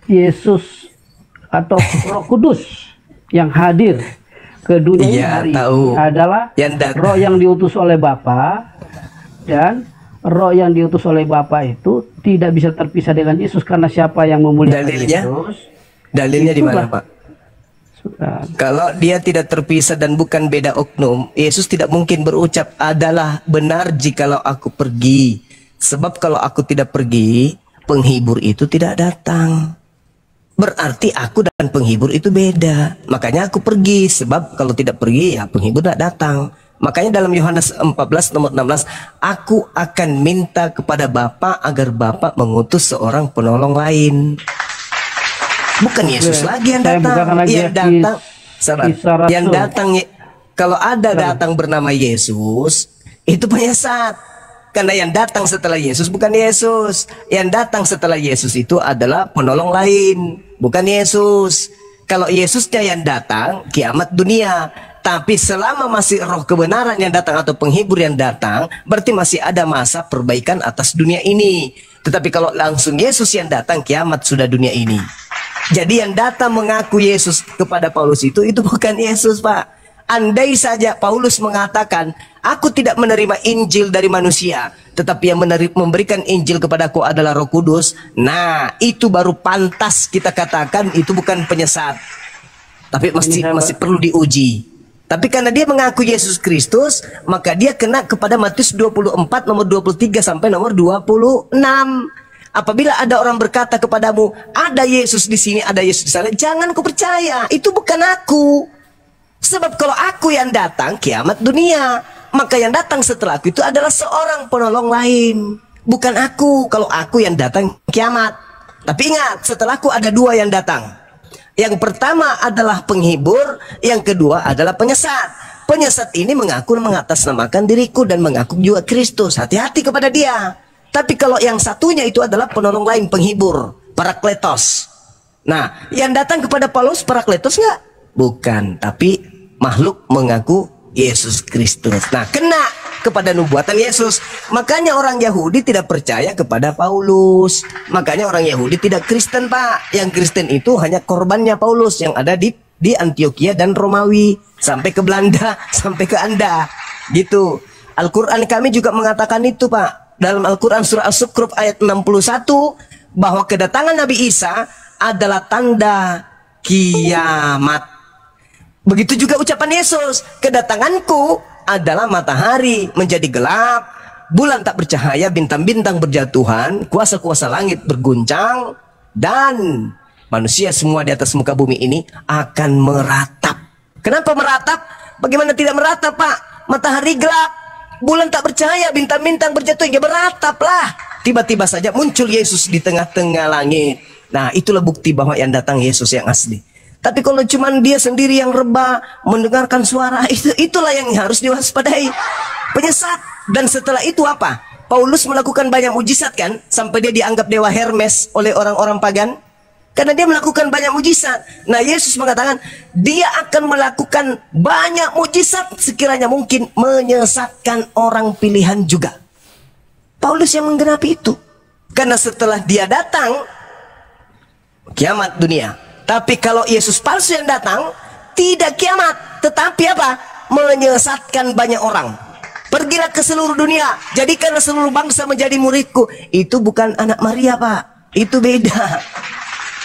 Yesus atau Roh Kudus yang hadir ke dunia ini Iya, hari tahu. ini adalah Yang dat- Roh yang diutus oleh Bapa, dan Roh yang diutus oleh Bapa itu tidak bisa terpisah dengan Yesus, karena siapa yang memuliakan Dalilnya? Yesus? Dalilnya di mana, Itulah. Pak? Kalau dia tidak terpisah dan bukan beda oknum, Yesus tidak mungkin berucap adalah benar jikalau aku pergi. Sebab kalau aku tidak pergi, penghibur itu tidak datang. Berarti aku dan penghibur itu beda. Makanya aku pergi, sebab kalau tidak pergi ya penghibur tidak datang. Makanya dalam Yohanes 14 nomor 16, aku akan minta kepada Bapa agar Bapa mengutus seorang penolong lain. Bukan Yesus lagi yang datang. Yang datang, kalau ada datang bernama Yesus, itu penyesat. Karena yang datang setelah Yesus bukan Yesus. Yang datang setelah Yesus itu adalah penolong lain, bukan Yesus. Kalau Yesusnya yang datang, kiamat dunia. Tapi selama masih roh kebenaran yang datang atau penghibur yang datang, berarti masih ada masa perbaikan atas dunia ini. Tetapi kalau langsung Yesus yang datang, kiamat sudah dunia ini. Jadi yang datang mengaku Yesus kepada Paulus itu bukan Yesus, Pak. Andai saja Paulus mengatakan, aku tidak menerima Injil dari manusia, tetapi yang memberikan Injil kepadaku adalah Roh Kudus. Nah, itu baru pantas kita katakan itu bukan penyesat. Tapi masih perlu diuji. Tapi karena dia mengaku Yesus Kristus, maka dia kena kepada Matius 24 nomor 23 sampai nomor 26. Apabila ada orang berkata kepadamu, ada Yesus di sini, ada Yesus di sana, jangan kau percaya, itu bukan aku. Sebab kalau aku yang datang, kiamat dunia. Maka yang datang setelah aku itu adalah seorang penolong lain, bukan aku. Kalau aku yang datang, kiamat. Tapi ingat, setelahku ada dua yang datang. Yang pertama adalah penghibur, yang kedua adalah penyesat. Penyesat ini mengaku mengatasnamakan diriku dan mengaku juga Kristus. Hati-hati kepada dia. Tapi kalau yang satunya itu adalah penolong lain, penghibur, Parakletos. Nah, yang datang kepada Paulus Parakletos enggak? Bukan, tapi makhluk mengaku Yesus Kristus. Nah, kena kepada nubuatan Yesus. Makanya orang Yahudi tidak percaya kepada Paulus. Makanya orang Yahudi tidak Kristen, Pak. Yang Kristen itu hanya korbannya Paulus yang ada di Antioquia dan Romawi. Sampai ke Belanda, sampai ke Anda. Gitu. Al-Quran kami juga mengatakan itu, Pak. Dalam Al-Quran surah As-Zukhruf ayat 61, bahwa kedatangan Nabi Isa adalah tanda kiamat. Begitu juga ucapan Yesus, kedatanganku adalah matahari menjadi gelap, bulan tak bercahaya, bintang-bintang berjatuhan, kuasa-kuasa langit berguncang, dan manusia semua di atas muka bumi ini akan meratap. Kenapa meratap? Bagaimana tidak meratap, Pak? Matahari gelap, bulan tak bercahaya, bintang-bintang berjatuh, ya berataplah. Tiba-tiba saja muncul Yesus di tengah-tengah langit. Nah, itulah bukti bahwa yang datang Yesus yang asli. Tapi kalau cuma dia sendiri yang rebah mendengarkan suara, itulah yang harus diwaspadai. Penyesat. Dan setelah itu apa? Paulus melakukan banyak mujizat kan, sampai dia dianggap dewa Hermes oleh orang-orang pagan. Karena dia melakukan banyak mujizat. Nah, Yesus mengatakan dia akan melakukan banyak mujizat sekiranya mungkin menyesatkan orang pilihan juga. Paulus yang menggenapi itu. Karena setelah dia datang, kiamat dunia. Tapi kalau Yesus palsu yang datang, tidak kiamat, tetapi apa? Menyesatkan banyak orang. Pergilah ke seluruh dunia, jadikanlah seluruh bangsa menjadi muridku. Itu bukan anak Maria, Pak. Itu beda.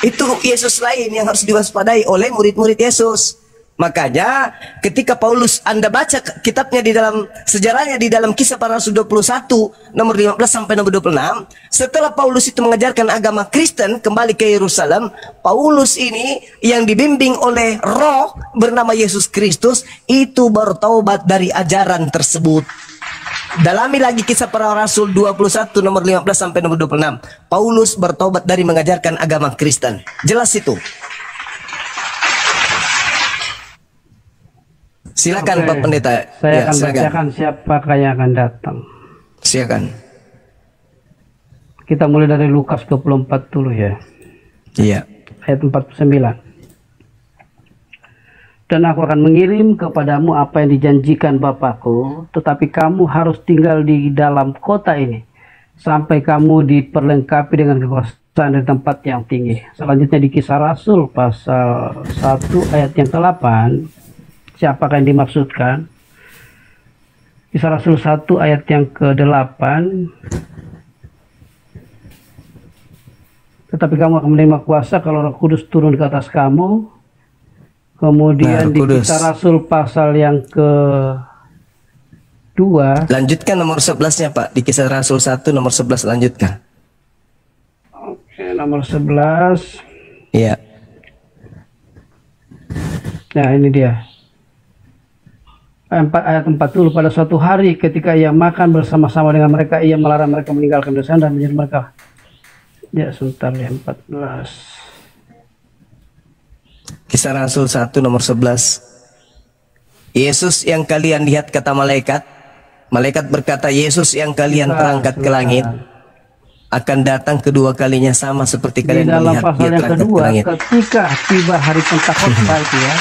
Itu Yesus lain yang harus diwaspadai oleh murid-murid Yesus. Makanya ketika Paulus, Anda baca kitabnya di dalam sejarahnya di dalam Kisah Para Rasul 21 nomor 15 sampai nomor 26, setelah Paulus itu mengajarkan agama Kristen kembali ke Yerusalem, Paulus ini yang dibimbing oleh Roh bernama Yesus Kristus itu bertaubat dari ajaran tersebut. Dalami lagi Kisah Para Rasul 21 nomor 15 sampai nomor 26. Paulus bertobat dari mengajarkan agama Kristen. Jelas itu. Silakan Pak Pendeta. Saya akan bacakan siapakah yang akan datang. Silakan. Kita mulai dari Lukas 24 dulu ya. Iya. Ayat 49. Dan aku akan mengirim kepadamu apa yang dijanjikan Bapakku, tetapi kamu harus tinggal di dalam kota ini sampai kamu diperlengkapi dengan kekuasaan dari tempat yang tinggi. Selanjutnya di Kisah Rasul pasal 1 ayat yang ke-8. Siapakah yang dimaksudkan? Kisah Rasul 1 ayat yang ke-8. Tetapi kamu akan menerima kuasa kalau Roh Kudus turun ke atas kamu. Kemudian di Kudus. Kisah Rasul pasal yang ke-2. Lanjutkan nomor 11-nya Pak. Di Kisah Rasul 1 nomor 11 lanjutkan. Oke, nomor 11. Iya. Nah, ini dia. Ayat 40, pada suatu hari ketika ia makan bersama-sama dengan mereka, ia melarang mereka meninggalkan dosa dan menyuruh mereka. Ya, sebentar ya, 14. Kisah Rasul 1 nomor 11. Yesus yang kalian lihat, kata malaikat. Malaikat berkata, Yesus yang kalian terangkat ke langit akan datang kedua kalinya sama seperti Di kalian dalam melihat pasal dia yang terangkat ke kedua, langit. ketika tiba hari Pentakosta itu ya.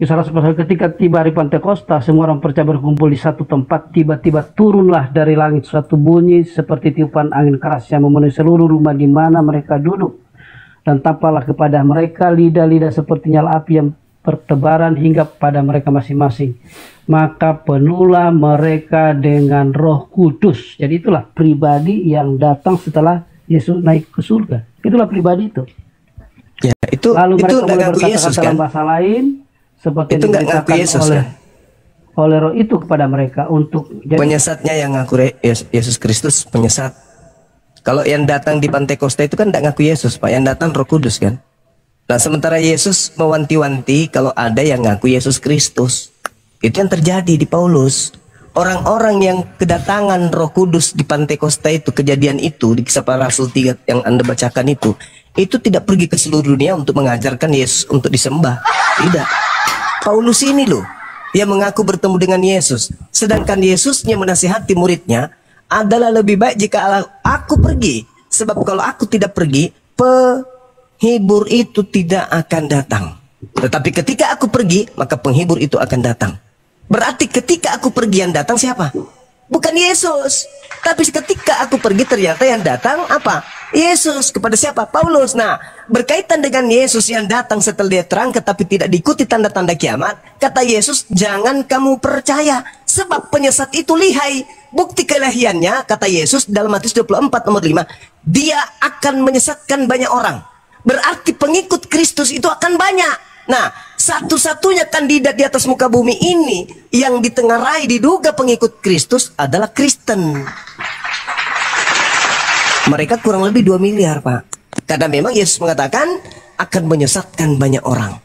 Kisah Rasul pasal ketika tiba hari Pentakosta, semua orang percaya berkumpul di satu tempat. Tiba-tiba turunlah dari langit suatu bunyi seperti tiupan angin keras yang memenuhi seluruh rumah di mana mereka duduk. Dan tampaklah kepada mereka lidah-lidah seperti nyala api yang bertebaran hingga pada mereka masing-masing. Maka penuhlah mereka dengan Roh Kudus. Jadi itulah pribadi yang datang setelah Yesus naik ke surga. Itulah pribadi itu. Ya, itu Lalu itu mereka enggak mulai ngaku Yesus berkata-kata kan? dalam bahasa lain seperti Itu enggak ngaku diberitakan Yesus oleh kan? oleh Roh itu kepada mereka untuk jadi Penyesatnya yang ngaku Yesus Kristus penyesat. Kalau yang datang di Pentakosta itu kan tidak ngaku Yesus Pak, yang datang Roh Kudus kan. Nah sementara Yesus mewanti-wanti kalau ada yang ngaku Yesus Kristus. Itu yang terjadi di Paulus. Orang-orang yang kedatangan Roh Kudus di Pentakosta itu, kejadian itu di Kisah Para Rasul 3 yang Anda bacakan itu tidak pergi ke seluruh dunia untuk mengajarkan Yesus untuk disembah. Tidak. Paulus ini loh yang mengaku bertemu dengan Yesus, sedangkan Yesusnya menasihati muridnya adalah lebih baik jika aku pergi, sebab kalau aku tidak pergi, penghibur itu tidak akan datang. Tetapi ketika aku pergi, maka penghibur itu akan datang. Berarti ketika aku pergi yang datang siapa? Bukan Yesus. Tapi ketika aku pergi ternyata yang datang apa? Yesus. Kepada siapa? Paulus. Nah, berkaitan dengan Yesus yang datang setelah dia terangkat tapi tidak diikuti tanda-tanda kiamat, kata Yesus, jangan kamu percaya, sebab penyesat itu lihai. Bukti kelahiannya, kata Yesus dalam Matius 24 nomor 5, dia akan menyesatkan banyak orang. Berarti pengikut Kristus itu akan banyak. Nah, satu-satunya kandidat di atas muka bumi ini yang ditengarai diduga pengikut Kristus adalah Kristen. Mereka kurang lebih 2 miliar Pak. Karena memang Yesus mengatakan akan menyesatkan banyak orang.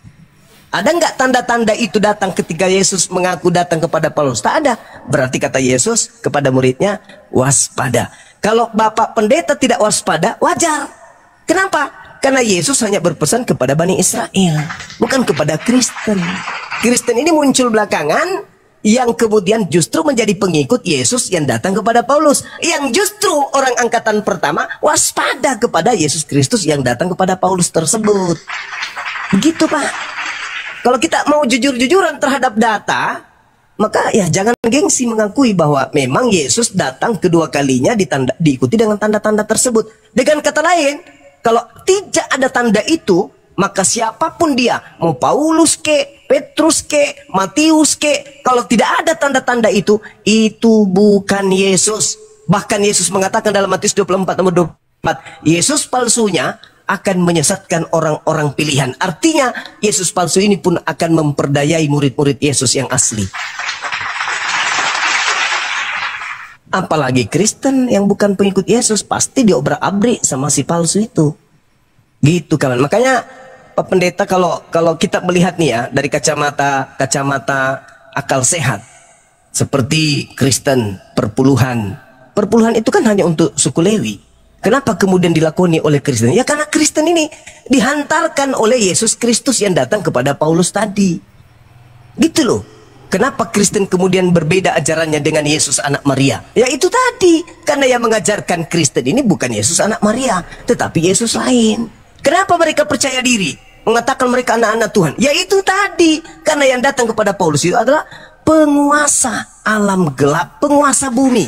Ada nggak tanda-tanda itu datang ketika Yesus mengaku datang kepada Paulus? Tak ada. Berarti kata Yesus kepada muridnya, waspada. Kalau Bapak Pendeta tidak waspada, wajar. Kenapa? Karena Yesus hanya berpesan kepada Bani Israel, bukan kepada Kristen. Kristen ini muncul belakangan, yang kemudian justru menjadi pengikut Yesus yang datang kepada Paulus. Yang justru orang angkatan pertama waspada kepada Yesus Kristus yang datang kepada Paulus tersebut. Begitu Pak. Kalau kita mau jujur-jujuran terhadap data, maka ya jangan gengsi mengakui bahwa memang Yesus datang kedua kalinya diikuti dengan tanda-tanda tersebut. Dengan kata lain, kalau tidak ada tanda itu, maka siapapun dia, mau Paulus ke, Petrus ke, Matius ke, kalau tidak ada tanda-tanda itu bukan Yesus. Bahkan Yesus mengatakan dalam Matius 24 nomor 24, Yesus palsunya akan menyesatkan orang-orang pilihan. Artinya Yesus palsu ini pun akan memperdayai murid-murid Yesus yang asli. Apalagi Kristen yang bukan pengikut Yesus pasti diobrak-abrik sama si palsu itu. Gitu kawan. Makanya Pak Pendeta kalau kita melihat nih ya dari kacamata akal sehat, seperti Kristen perpuluhan itu kan hanya untuk suku Lewi. Kenapa kemudian dilakoni oleh Kristen? Ya karena Kristen ini dihantarkan oleh Yesus Kristus yang datang kepada Paulus tadi. Gitu loh. Kenapa Kristen kemudian berbeda ajarannya dengan Yesus anak Maria? Ya itu tadi. Karena yang mengajarkan Kristen ini bukan Yesus anak Maria, tetapi Yesus lain. Kenapa mereka percaya diri? Mengatakan mereka anak-anak Tuhan. Ya itu tadi. Karena yang datang kepada Paulus itu adalah penguasa alam gelap, penguasa bumi,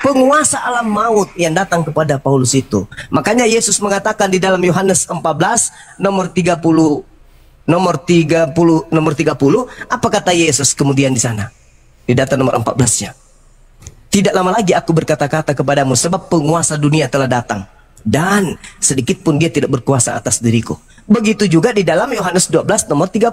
penguasa alam maut yang datang kepada Paulus itu. Makanya Yesus mengatakan di dalam Yohanes 14 nomor 30, apa kata Yesus kemudian di sana? Di data nomor 14-nya. Tidak lama lagi aku berkata-kata kepadamu, sebab penguasa dunia telah datang, dan sedikit pun dia tidak berkuasa atas diriku. Begitu juga di dalam Yohanes 12 nomor 31.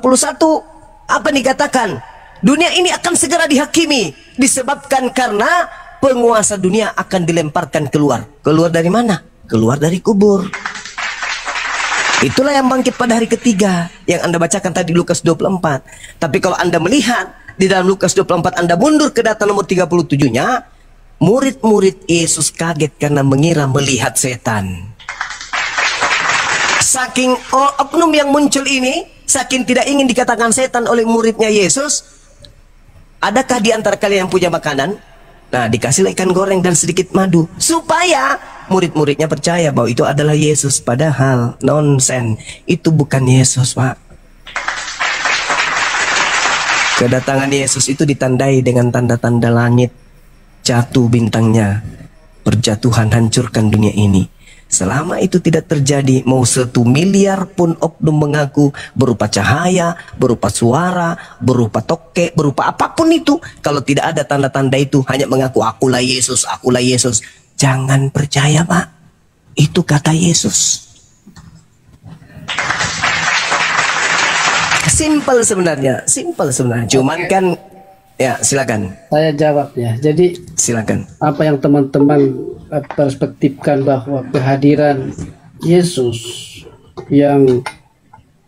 Apa dikatakan? Dunia ini akan segera dihakimi disebabkan karena penguasa dunia akan dilemparkan keluar. Keluar dari mana? Keluar dari kubur. Itulah yang bangkit pada hari ketiga yang Anda bacakan tadi Lukas 24. Tapi kalau Anda melihat di dalam Lukas 24, Anda mundur ke data nomor 37-nya, murid-murid Yesus kaget karena mengira melihat setan. Saking oknum yang muncul ini, saking tidak ingin dikatakan setan oleh muridnya Yesus, adakah di antara kalian yang punya makanan? Nah, dikasih ikan goreng dan sedikit madu, supaya murid-muridnya percaya bahwa itu adalah Yesus. Padahal nonsen, itu bukan Yesus, Pak. Kedatangan Yesus itu ditandai dengan tanda-tanda langit, jatuh bintangnya, perjatuhan hancurkan dunia ini. Selama itu tidak terjadi, mau 1 miliar pun oknum mengaku berupa cahaya, berupa suara, berupa tokek, berupa apapun itu, kalau tidak ada tanda-tanda itu, hanya mengaku akulah Yesus, akulah Yesus. Jangan percaya, Pak. Itu kata Yesus. Simple sebenarnya, simple sebenarnya. Cuman kan, ya silakan. Saya jawab ya. Jadi silakan. Apa yang teman-teman perspektifkan bahwa kehadiran Yesus yang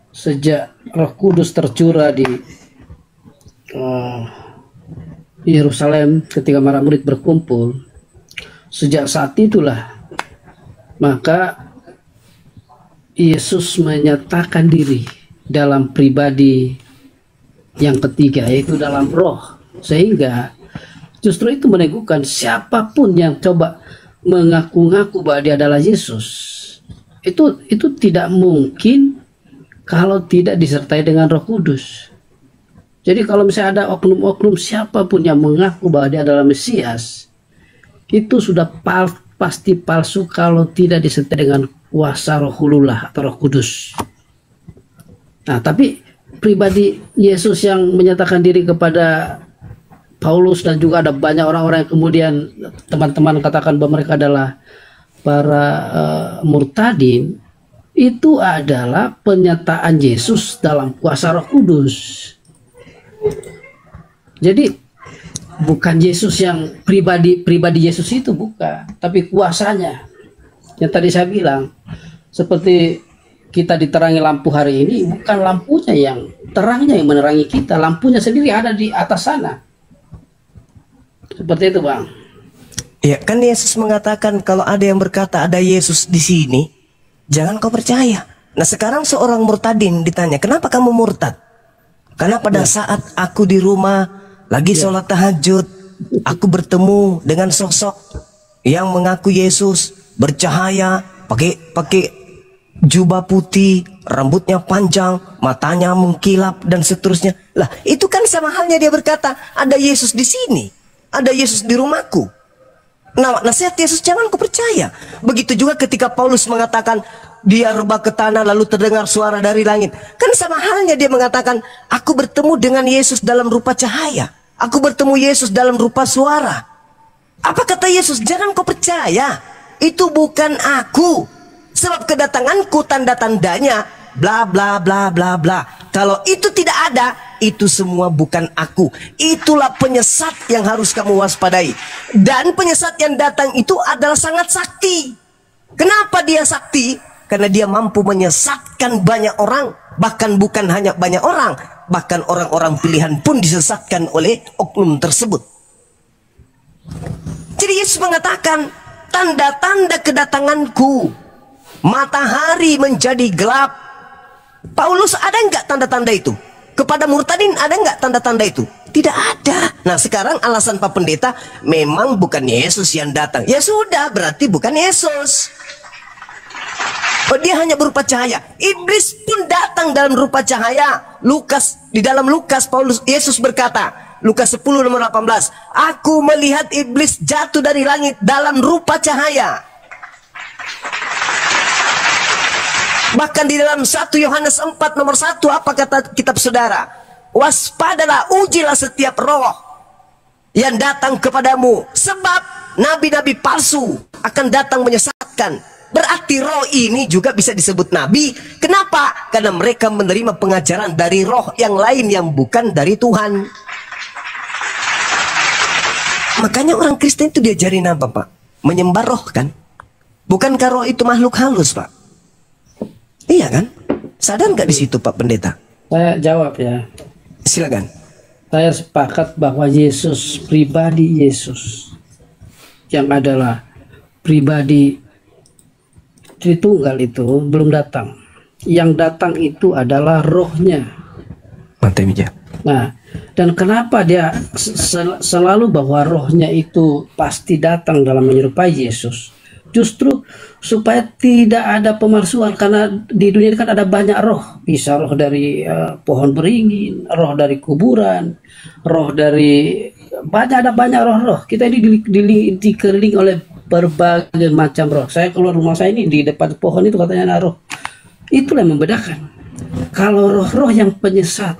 sejak Roh Kudus tercurah di Yerusalem ketika para murid berkumpul, sejak saat itulah maka Yesus menyatakan diri dalam pribadi yang ketiga, yaitu dalam roh, sehingga justru itu meneguhkan siapapun yang coba mengaku-ngaku bahwa dia adalah Yesus, itu tidak mungkin kalau tidak disertai dengan Roh Kudus. Jadi kalau misalnya ada oknum-oknum siapapun yang mengaku bahwa dia adalah Mesias, itu sudah pasti palsu kalau tidak disertai dengan kuasa Rohulullah atau Roh Kudus. Nah, tapi pribadi Yesus yang menyatakan diri kepada Paulus, dan juga ada banyak orang-orang yang kemudian teman-teman katakan bahwa mereka adalah para murtadin, itu adalah penyataan Yesus dalam kuasa Roh Kudus. Jadi bukan Yesus yang pribadi Yesus itu, bukan, tapi kuasanya. Yang tadi saya bilang, seperti kita diterangi lampu hari ini, bukan lampunya yang terangnya yang menerangi kita, lampunya sendiri ada di atas sana. Seperti itu, Bang. Ya, kan Yesus mengatakan kalau ada yang berkata ada Yesus di sini, jangan kau percaya. Nah, sekarang seorang murtadin ditanya, kenapa kamu murtad? Karena pada saat aku di rumah lagi sholat tahajud, aku bertemu dengan sosok yang mengaku Yesus, bercahaya, pakai jubah putih, rambutnya panjang, matanya mengkilap dan seterusnya. Lah, itu kan sama halnya dia berkata ada Yesus di sini, ada Yesus di rumahku. Nah, nasihat Yesus jangan kau percaya. Begitu juga ketika Paulus mengatakan dia rebah ke tanah lalu terdengar suara dari langit. Kan sama halnya dia mengatakan aku bertemu dengan Yesus dalam rupa cahaya, aku bertemu Yesus dalam rupa suara. Apa kata Yesus? Jangan kau percaya, itu bukan aku, sebab kedatanganku tanda-tandanya bla bla bla bla bla. Kalau itu tidak ada, itu semua bukan aku. Itulah penyesat yang harus kamu waspadai. Dan penyesat yang datang itu adalah sangat sakti. Kenapa dia sakti? Karena dia mampu menyesatkan banyak orang. Bahkan bukan hanya banyak orang, bahkan orang-orang pilihan pun disesatkan oleh oknum tersebut. Jadi Yesus mengatakan, tanda-tanda kedatanganku, matahari menjadi gelap. Paulus ada nggak tanda-tanda itu? Kepada murtadin ada nggak tanda-tanda itu? Tidak ada. Nah, sekarang alasan Pak Pendeta memang bukan Yesus yang datang. Ya sudah, berarti bukan Yesus. Oh, dia hanya berupa cahaya. Iblis pun datang dalam rupa cahaya. Di dalam Lukas Yesus berkata, Lukas 10 nomor 18, aku melihat iblis jatuh dari langit dalam rupa cahaya. Bahkan di dalam 1 Yohanes 4 nomor 1, apa kata kitab saudara? Waspadalah, ujilah setiap roh yang datang kepadamu, sebab nabi-nabi palsu akan datang menyesatkan. Berarti roh ini juga bisa disebut nabi. Kenapa? Karena mereka menerima pengajaran dari roh yang lain yang bukan dari Tuhan. Makanya orang Kristen itu diajarin apa, Pak? Menyembah roh kan? Bukankah roh itu makhluk halus, Pak? Iya kan? Sadar nggak di situ, Pak Pendeta? Saya jawab ya. Silakan. Saya sepakat bahwa Yesus, pribadi Yesus, yang adalah pribadi Tritunggal itu belum datang. Yang datang itu adalah rohnya. Mantap ya. Nah, dan kenapa dia selalu bahwa rohnya itu pasti datang dalam menyerupai Yesus? Justru supaya tidak ada pemalsuan, karena di dunia ini kan ada banyak roh. Bisa roh dari pohon beringin, roh dari kuburan, roh dari ada banyak roh-roh. Kita ini dikelilingi oleh berbagai macam roh. Saya keluar rumah saya ini di depan pohon itu katanya ada roh. Itulah yang membedakan. Kalau roh-roh yang penyesat,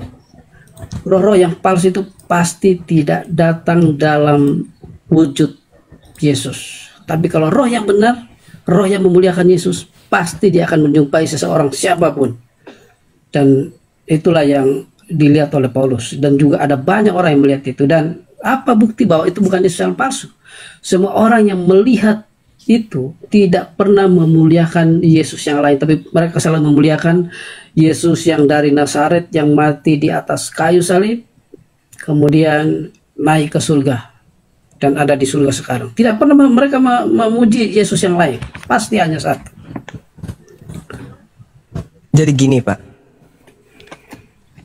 roh-roh yang palsu itu pasti tidak datang dalam wujud Yesus. Tapi kalau roh yang benar, roh yang memuliakan Yesus, pasti dia akan menjumpai seseorang siapapun. Dan itulah yang dilihat oleh Paulus. Dan juga ada banyak orang yang melihat itu. Dan apa bukti bahwa itu bukan Yesus yang palsu? Semua orang yang melihat itu tidak pernah memuliakan Yesus yang lain. Tapi mereka selalu memuliakan Yesus yang dari Nazaret, yang mati di atas kayu salib, kemudian naik ke surga dan ada di surga sekarang. Tidak pernah mereka memuji Yesus yang lain. Pasti hanya satu. Jadi gini, Pak.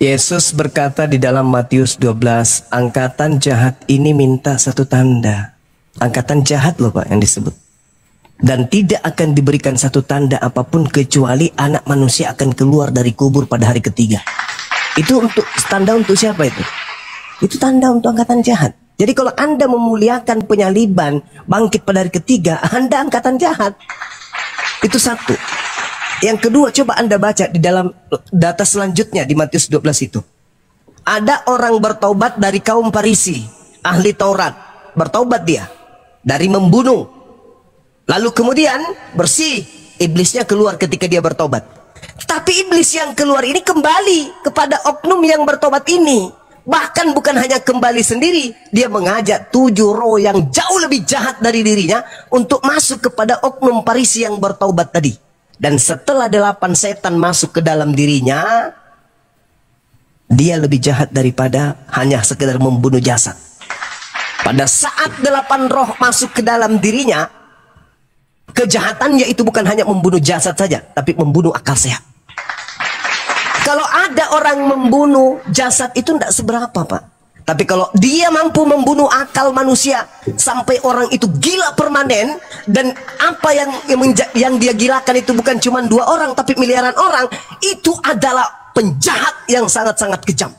Yesus berkata di dalam Matius 12, angkatan jahat ini minta satu tanda. Angkatan jahat loh, Pak, yang disebut. Dan tidak akan diberikan satu tanda apapun kecuali anak manusia akan keluar dari kubur pada hari ketiga. Itu untuk tanda untuk siapa itu? Itu tanda untuk angkatan jahat. Jadi kalau Anda memuliakan penyaliban, bangkit pada hari ketiga, Anda angkatan jahat. Itu satu. Yang kedua, coba Anda baca di dalam data selanjutnya di Matius 12 itu. Ada orang bertobat dari kaum Farisi, ahli Taurat. Bertobat dia dari membunuh. Lalu kemudian bersih, iblisnya keluar ketika dia bertobat. Tapi iblis yang keluar ini kembali kepada oknum yang bertobat ini. Bahkan bukan hanya kembali sendiri, dia mengajak 7 roh yang jauh lebih jahat dari dirinya untuk masuk kepada oknum Farisi yang bertobat tadi. Dan setelah 8 setan masuk ke dalam dirinya, dia lebih jahat daripada hanya sekedar membunuh jasad. Pada saat 8 roh masuk ke dalam dirinya, kejahatannya itu bukan hanya membunuh jasad saja, tapi membunuh akal sehat. Kalau ada orang membunuh jasad itu tidak seberapa, Pak. Tapi kalau dia mampu membunuh akal manusia sampai orang itu gila permanen, dan apa yang dia gilakan itu bukan cuma 2 orang tapi miliaran orang, itu adalah penjahat yang sangat-sangat kejam.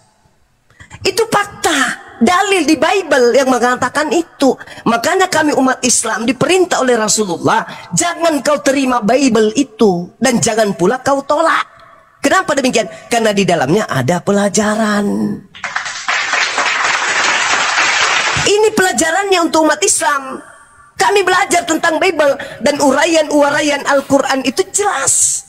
Itu fakta, dalil di Bible yang mengatakan itu. Makanya kami umat Islam diperintah oleh Rasulullah, jangan kau terima Bible itu dan jangan pula kau tolak. Kenapa demikian? Karena di dalamnya ada pelajaran. Ini pelajarannya untuk umat Islam. Kami belajar tentang Bible dan uraian-uraian Al-Quran itu jelas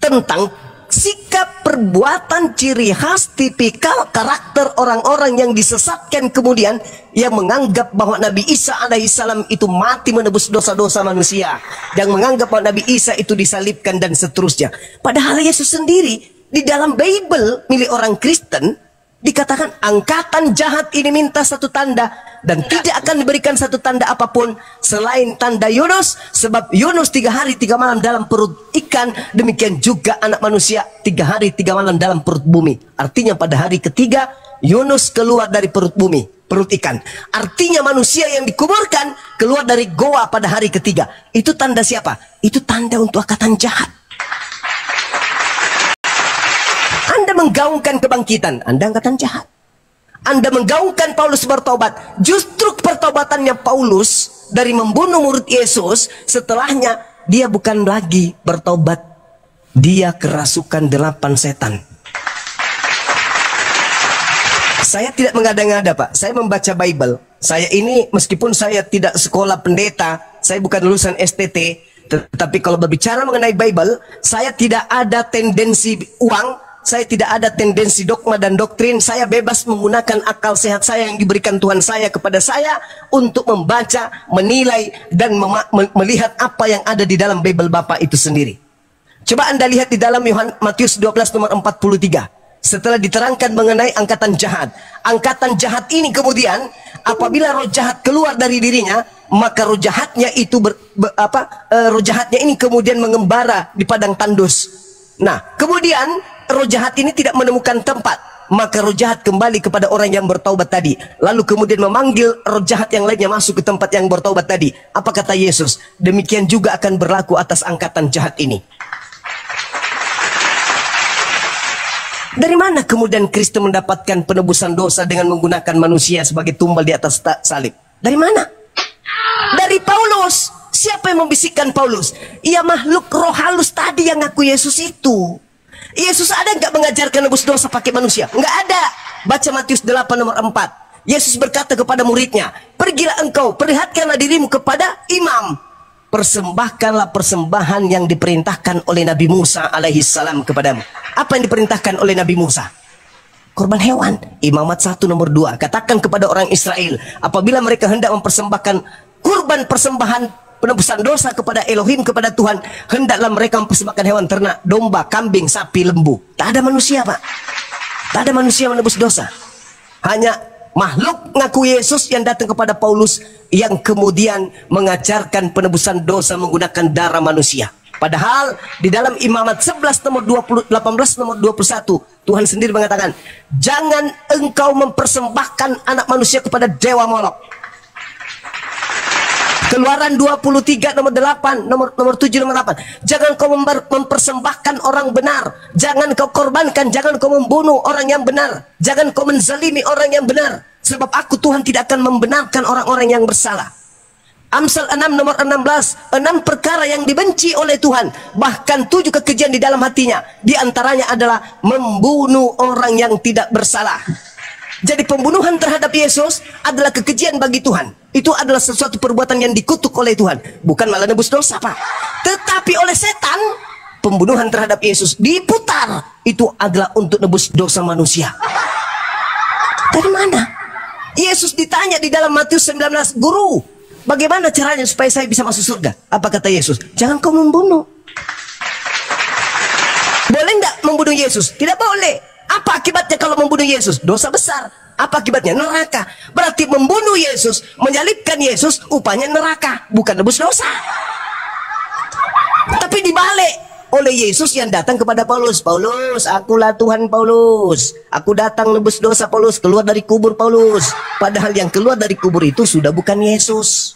tentang sikap, perbuatan, ciri khas, tipikal, karakter orang-orang yang disesatkan kemudian, yang menganggap bahwa Nabi Isa alaihissalam itu mati menebus dosa-dosa manusia, yang menganggap bahwa Nabi Isa itu disalibkan dan seterusnya. Padahal Yesus sendiri di dalam Bible milik orang Kristen dikatakan angkatan jahat ini minta satu tanda, dan tidak akan diberikan satu tanda apapun selain tanda Yunus, sebab Yunus 3 hari 3 malam dalam perut ikan, demikian juga anak manusia 3 hari 3 malam dalam perut bumi. Artinya pada hari ketiga Yunus keluar dari perut bumi, perut ikan. Artinya manusia yang dikuburkan keluar dari goa pada hari ketiga. Itu tanda siapa? Itu tanda untuk angkatan jahat. Anda menggaungkan kebangkitan, Anda angkatan jahat. Anda menggaungkan Paulus bertobat, justru pertobatannya Paulus dari membunuh murid Yesus, setelahnya dia bukan lagi bertobat, dia kerasukan 8 setan. Saya tidak mengada-ngada, Pak. Saya membaca Bible. Saya ini meskipun saya tidak sekolah pendeta, saya bukan lulusan STT, Tetapi kalau berbicara mengenai Bible, saya tidak ada tendensi uang, saya tidak ada tendensi dogma dan doktrin. Saya bebas menggunakan akal sehat saya yang diberikan Tuhan saya kepada saya untuk membaca, menilai, dan melihat apa yang ada di dalam Bible Bapak itu sendiri. Coba Anda lihat di dalam Matius 12 nomor 43. Setelah diterangkan mengenai angkatan jahat. Angkatan jahat ini kemudian apabila roh jahat keluar dari dirinya, maka roh jahatnya itu roh jahatnya ini kemudian mengembara di padang tandus. Nah, kemudian roh jahat ini tidak menemukan tempat, maka roh jahat kembali kepada orang yang bertaubat tadi, lalu kemudian memanggil roh jahat yang lainnya masuk ke tempat yang bertaubat tadi. Apa kata Yesus? Demikian juga akan berlaku atas angkatan jahat ini. Dari mana kemudian Kristus mendapatkan penebusan dosa dengan menggunakan manusia sebagai tumbal di atas salib? Dari mana? Dari Paulus. Siapa yang membisikkan Paulus? Ia makhluk roh halus tadi yang ngaku Yesus itu. Yesus ada nggak mengajarkan nebus dosa pakai manusia? Nggak ada. Baca Matius 8 nomor 4. Yesus berkata kepada muridnya, pergilah engkau, perlihatkanlah dirimu kepada imam. Persembahkanlah persembahan yang diperintahkan oleh Nabi Musa alaihi salam kepadamu. Apa yang diperintahkan oleh Nabi Musa? Korban hewan. Imamat 1 nomor 2. Katakan kepada orang Israel, apabila mereka hendak mempersembahkan kurban persembahan penebusan dosa kepada Elohim, kepada Tuhan, hendaklah mereka mempersembahkan hewan ternak, domba, kambing, sapi, lembu. Tak ada manusia, Pak. Tak ada manusia menebus dosa. Hanya makhluk ngaku Yesus yang datang kepada Paulus yang kemudian mengajarkan penebusan dosa menggunakan darah manusia. Padahal di dalam Imamat 11 nomor 20, 18 nomor 21, Tuhan sendiri mengatakan, jangan engkau mempersembahkan anak manusia kepada dewa Molok. Keluaran 23 nomor 8, nomor 7 nomor 8. Jangan kau mempersembahkan orang benar. Jangan kau korbankan, jangan kau membunuh orang yang benar. Jangan kau menzalimi orang yang benar. Sebab aku Tuhan tidak akan membenarkan orang-orang yang bersalah. Amsal 6 nomor 16. 6 perkara yang dibenci oleh Tuhan. Bahkan 7 kekejian di dalam hatinya. Di antaranya adalah membunuh orang yang tidak bersalah. Jadi pembunuhan terhadap Yesus adalah kekejian bagi Tuhan. Itu adalah sesuatu perbuatan yang dikutuk oleh Tuhan. Bukan malah nebus dosa, Pak. Tetapi oleh setan, pembunuhan terhadap Yesus diputar. Itu adalah untuk nebus dosa manusia. Dari mana? Yesus ditanya di dalam Matius 19, Guru, bagaimana caranya supaya saya bisa masuk surga? Apa kata Yesus? Jangan kau membunuh. Boleh nggak membunuh Yesus? Tidak boleh. Apa akibatnya kalau membunuh Yesus? Dosa besar. Apa akibatnya? Neraka. Berarti membunuh Yesus, menyalibkan Yesus, upahnya neraka, bukan nebus dosa. Tapi dibalik oleh Yesus yang datang kepada Paulus. Paulus, akulah Tuhan Paulus. Aku datang nebus dosa Paulus, keluar dari kubur Paulus. Padahal yang keluar dari kubur itu sudah bukan Yesus.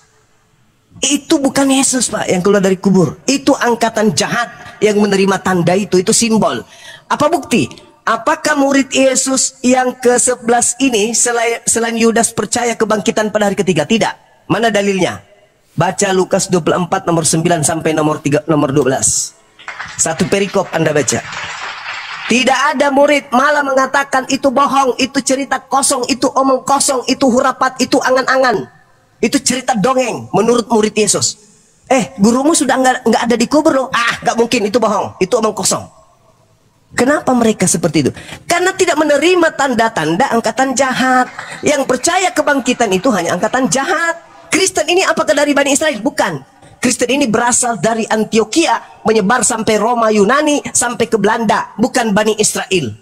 Itu bukan Yesus, Pak, yang keluar dari kubur. Itu angkatan jahat yang menerima tanda itu simbol. Apa bukti? Apakah murid Yesus yang ke-11 ini selain Yudas percaya kebangkitan pada hari ketiga? Tidak. Mana dalilnya? Baca Lukas 24 nomor 9 sampai nomor 12. Satu perikop Anda baca. Tidak ada murid malah mengatakan itu bohong, itu cerita kosong, itu omong kosong, itu hurapat, itu angan-angan. Itu cerita dongeng menurut murid Yesus. Gurumu sudah nggak ada di kubur loh. Nggak mungkin, itu bohong, itu omong kosong. Kenapa mereka seperti itu? Karena tidak menerima tanda-tanda angkatan jahat. Yang percaya kebangkitan itu hanya angkatan jahat. Kristen ini apakah dari Bani Israel? Bukan. Kristen ini berasal dari Antioquia, menyebar sampai Roma, Yunani, sampai ke Belanda. Bukan Bani Israel.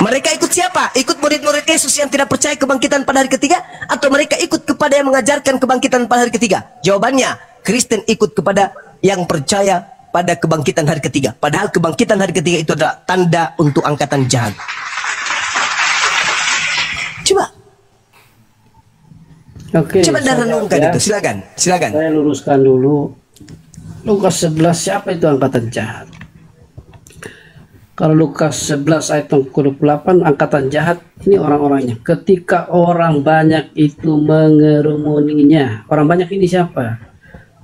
Mereka ikut siapa? Ikut murid-murid Yesus yang tidak percaya kebangkitan pada hari ketiga? Atau mereka ikut kepada yang mengajarkan kebangkitan pada hari ketiga? Jawabannya, Kristen ikut kepada yang percaya pada kebangkitan hari ketiga. Padahal kebangkitan hari ketiga itu adalah tanda untuk angkatan jahat. Coba. Oke. Coba Anda renungkan itu. Silakan. Silakan. Saya luruskan dulu. Lukas 11, siapa itu angkatan jahat? Kalau Lukas 11 ayat 28, angkatan jahat ini orang-orangnya. Ketika orang banyak itu mengerumuninya. Orang banyak ini siapa?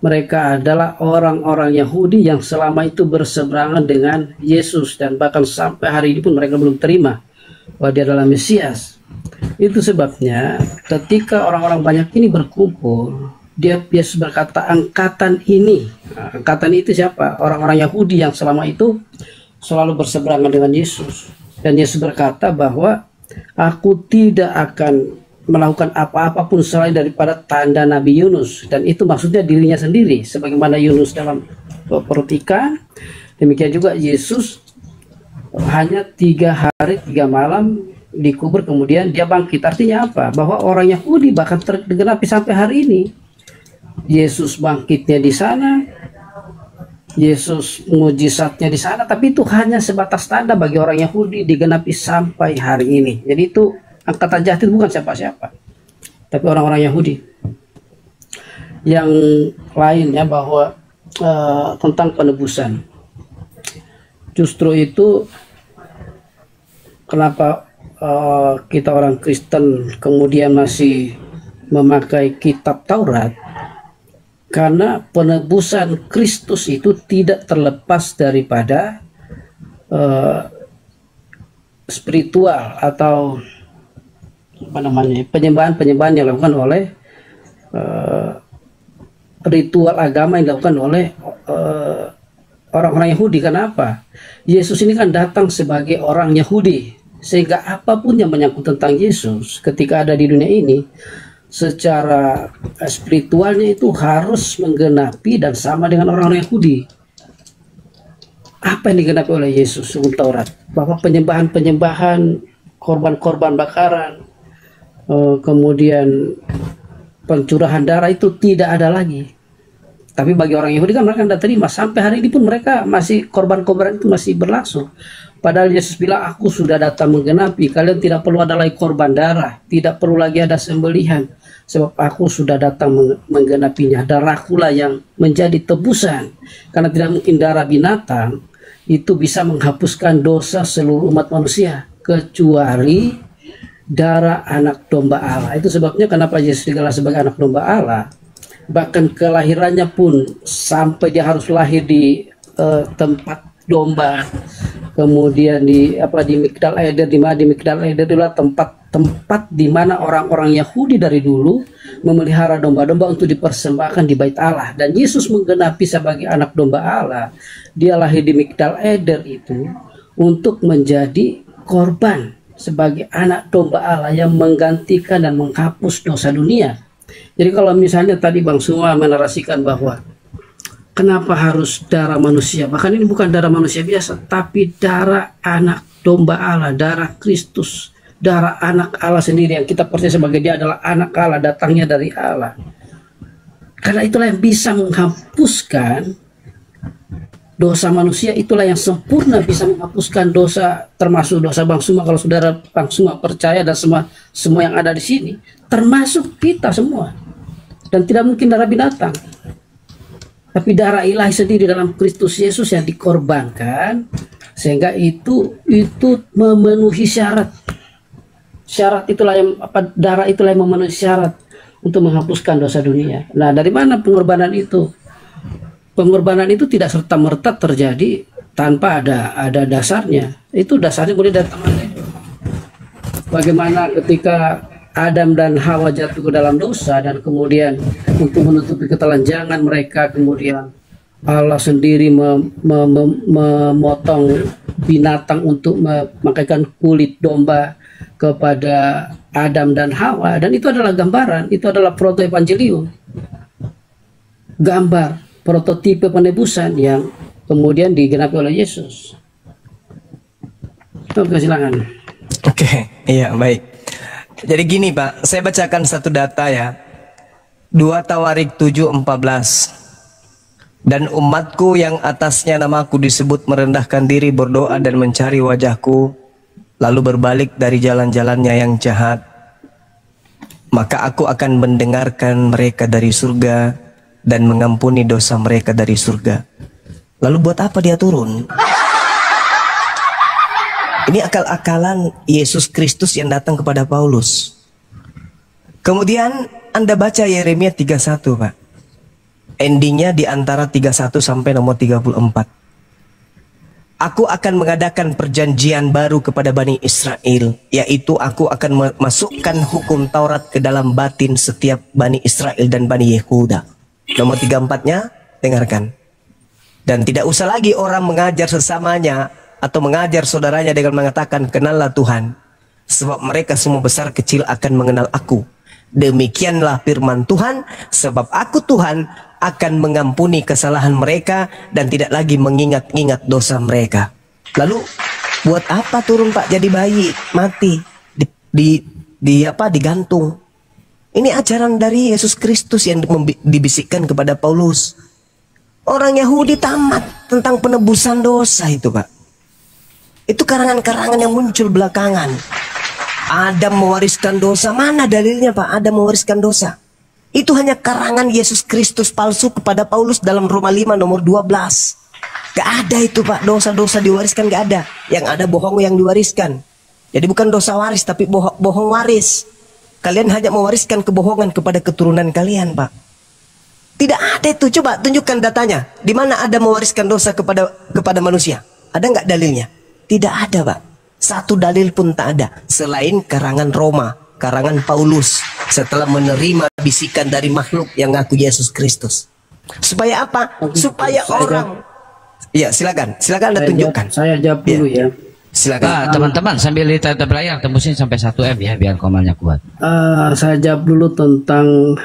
Mereka adalah orang-orang Yahudi yang selama itu berseberangan dengan Yesus. Dan bahkan sampai hari ini pun mereka belum terima bahwa dia adalah Mesias. Itu sebabnya ketika orang-orang banyak ini berkumpul, dia Yesus berkata, angkatan ini, nah, angkatan itu siapa? Orang-orang Yahudi yang selama itu selalu berseberangan dengan Yesus. Dan Yesus berkata bahwa aku tidak akan melakukan apa-apa pun selain daripada tanda Nabi Yunus. Dan itu maksudnya dirinya sendiri, sebagaimana Yunus dalam perut ikan, demikian juga Yesus hanya 3 hari 3 malam dikubur, kemudian dia bangkit. Artinya apa? Bahwa orang Yahudi bahkan tergenapi sampai hari ini. Yesus bangkitnya di sana, Yesus mujizatnya di sana, tapi itu hanya sebatas tanda bagi orang Yahudi, digenapi sampai hari ini. Jadi itu angkatan jahat itu bukan siapa-siapa, tapi orang-orang Yahudi. Yang lainnya bahwa tentang penebusan, justru itu kenapa kita orang Kristen kemudian masih memakai kitab Taurat. Karena penebusan Kristus itu tidak terlepas daripada spiritual atau apa namanya, penyembahan-penyembahan yang dilakukan oleh ritual agama yang dilakukan oleh orang-orang Yahudi. Kenapa? Yesus ini kan datang sebagai orang Yahudi, sehingga apapun yang menyangkut tentang Yesus ketika ada di dunia ini, secara spiritualnya itu harus menggenapi dan sama dengan orang-orang Yahudi. Apa yang digenapi oleh Yesus menurut Taurat? Bahwa penyembahan-penyembahan, korban-korban bakaran, kemudian pencurahan darah itu tidak ada lagi. Tapi bagi orang Yahudi kan mereka tidak terima. Sampai hari ini pun mereka masih, korban-korban itu masih berlangsung. Padahal Yesus bilang, aku sudah datang menggenapi, kalian tidak perlu ada lagi korban darah, tidak perlu lagi ada sembelihan, sebab aku sudah datang menggenapinya. Darahkulah yang menjadi tebusan. Karena tidak mungkin darah binatang itu bisa menghapuskan dosa seluruh umat manusia, kecuali darah anak domba Allah. Itu sebabnya kenapa Yesus digelar sebagai anak domba Allah. Bahkan kelahirannya pun sampai dia harus lahir di tempat domba, kemudian di Migdal Eder. Di Migdal Eder itulah tempat di mana orang-orang Yahudi dari dulu memelihara domba-domba untuk dipersembahkan di Bait Allah. Dan Yesus menggenapi sebagai anak domba Allah. Dia lahir di Migdal Eder itu untuk menjadi korban sebagai anak domba Allah yang menggantikan dan menghapus dosa dunia. Jadi kalau misalnya tadi Bang Suma menarasikan bahwa kenapa harus darah manusia, bahkan ini bukan darah manusia biasa, tapi darah anak domba Allah, darah Kristus, darah anak Allah sendiri yang kita percaya sebagai dia adalah anak Allah, datangnya dari Allah. Karena itulah yang bisa menghapuskan dosa manusia, itulah yang sempurna bisa menghapuskan dosa, termasuk dosa Bang Suma. Kalau saudara Bang Suma percaya, dan semua yang ada di sini, termasuk kita semua. Dan tidak mungkin darah binatang, tapi darah ilahi sendiri dalam Kristus Yesus yang dikorbankan, sehingga itu memenuhi syarat. Syarat itulah yang darah itulah yang memenuhi syarat untuk menghapuskan dosa dunia. Nah, dari mana pengorbanan itu? Pengorbanan itu tidak serta-merta terjadi tanpa ada dasarnya. Itu dasarnya boleh datang. Bagaimana ketika Adam dan Hawa jatuh ke dalam dosa, dan kemudian untuk menutupi ketelanjangan mereka, kemudian Allah sendiri memotong binatang untuk memakaikan kulit domba kepada Adam dan Hawa. Dan itu adalah gambaran, itu adalah proto-evangelium, gambar prototipe penebusan yang kemudian digenapi oleh Yesus. Oke, silakan. Oke, iya baik. Jadi gini Pak, saya bacakan satu data ya. 2 Tawarik 7:14. Dan umatku yang atasnya namaku disebut merendahkan diri, berdoa dan mencari wajahku, lalu berbalik dari jalan-jalannya yang jahat, maka aku akan mendengarkan mereka dari surga dan mengampuni dosa mereka dari surga. Lalu buat apa dia turun? Ini akal-akalan Yesus Kristus yang datang kepada Paulus. Kemudian Anda baca Yeremia 31 Pak. Endingnya di antara 31 sampai nomor 34. Aku akan mengadakan perjanjian baru kepada Bani Israel, yaitu aku akan memasukkan hukum Taurat ke dalam batin setiap Bani Israel dan Bani Yehuda. Nomor 34-nya, dengarkan. Dan tidak usah lagi orang mengajar sesamanya atau mengajar saudaranya dengan mengatakan, kenallah Tuhan, sebab mereka semua besar kecil akan mengenal aku. Demikianlah firman Tuhan, sebab aku Tuhan akan mengampuni kesalahan mereka dan tidak lagi mengingat-ingat dosa mereka. Lalu buat apa turun Pak jadi bayi mati digantung? Ini ajaran dari Yesus Kristus yang dibisikkan kepada Paulus. Orang Yahudi tamat tentang penebusan dosa itu Pak. Itu karangan-karangan yang muncul belakangan. Adam mewariskan dosa, mana dalilnya Pak? Adam mewariskan dosa. Itu hanya karangan Yesus Kristus palsu kepada Paulus dalam Roma 5 nomor 12. Gak ada itu Pak, dosa-dosa diwariskan gak ada. Yang ada bohong yang diwariskan. Jadi bukan dosa waris tapi bohong waris. Kalian hanya mewariskan kebohongan kepada keturunan kalian Pak. Tidak ada itu, coba tunjukkan datanya. Di mana ada mewariskan dosa kepada manusia? Ada nggak dalilnya? Tidak ada Pak. Satu dalil pun tak ada. Selain karangan Roma, karangan Paulus. Setelah menerima bisikan dari makhluk yang ngaku Yesus Kristus. Supaya apa? Supaya orang... Ya silakan Anda tunjukkan. Saya jawab dulu ya. Silakan. Nah, teman-teman sambil lihat layar tembusin sampai 1M ya biar komalnya kuat. Saya jawab dulu tentang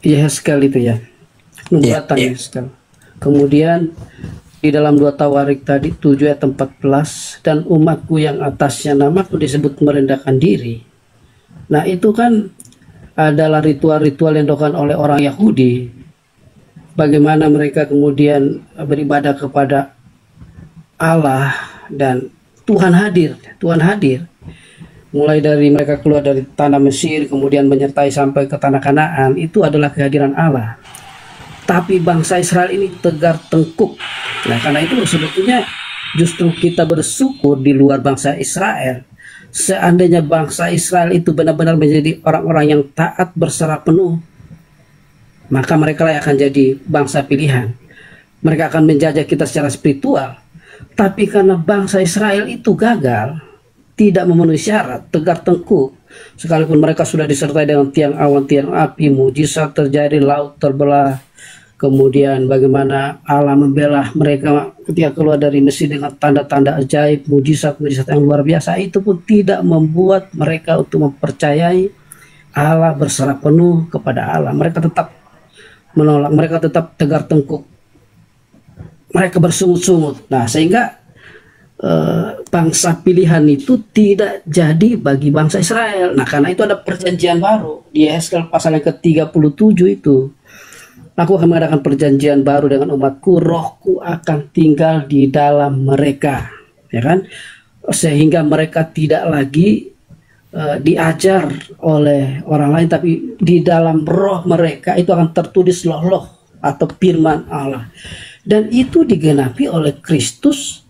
Yehezkel itu ya. Nubuatan Yehezkel. Kemudian di dalam 2 Tawarik tadi 7 ayat 14, dan umatku yang atasnya namaku disebut merendahkan diri. Nah itu kan adalah ritual-ritual yang dilakukan oleh orang Yahudi. Bagaimana mereka kemudian beribadah kepada Allah dan Tuhan hadir. Tuhan hadir. Mulai dari mereka keluar dari tanah Mesir, kemudian menyertai sampai ke tanah Kanaan, itu adalah kehadiran Allah. Tapi bangsa Israel ini tegar tengkuk. Nah karena itu sebetulnya justru kita bersyukur di luar bangsa Israel. Seandainya bangsa Israel itu benar-benar menjadi orang-orang yang taat berserah penuh, maka mereka lah akan jadi bangsa pilihan. Mereka akan menjajah kita secara spiritual. Tapi karena bangsa Israel itu gagal, tidak memenuhi syarat, tegar tengkuk, sekalipun mereka sudah disertai dengan tiang awan, tiang api, mujizat terjadi, laut terbelah, kemudian bagaimana Allah membela mereka ketika keluar dari Mesir dengan tanda-tanda ajaib, mujizat-mujizat yang luar biasa, itu pun tidak membuat mereka untuk mempercayai Allah, berserah penuh kepada Allah. Mereka tetap menolak, mereka tetap tegar tengkuk, mereka bersungut-sungut. Nah sehingga bangsa pilihan itu tidak jadi bagi bangsa Israel. Nah karena itu ada perjanjian baru di Yehezkel pasal yang ke-37 itu. Aku akan mengadakan perjanjian baru dengan umatku, rohku akan tinggal di dalam mereka, ya kan? Sehingga mereka tidak lagi diajar oleh orang lain, tapi di dalam roh mereka itu akan tertulis loh atau firman Allah. Dan itu digenapi oleh Kristus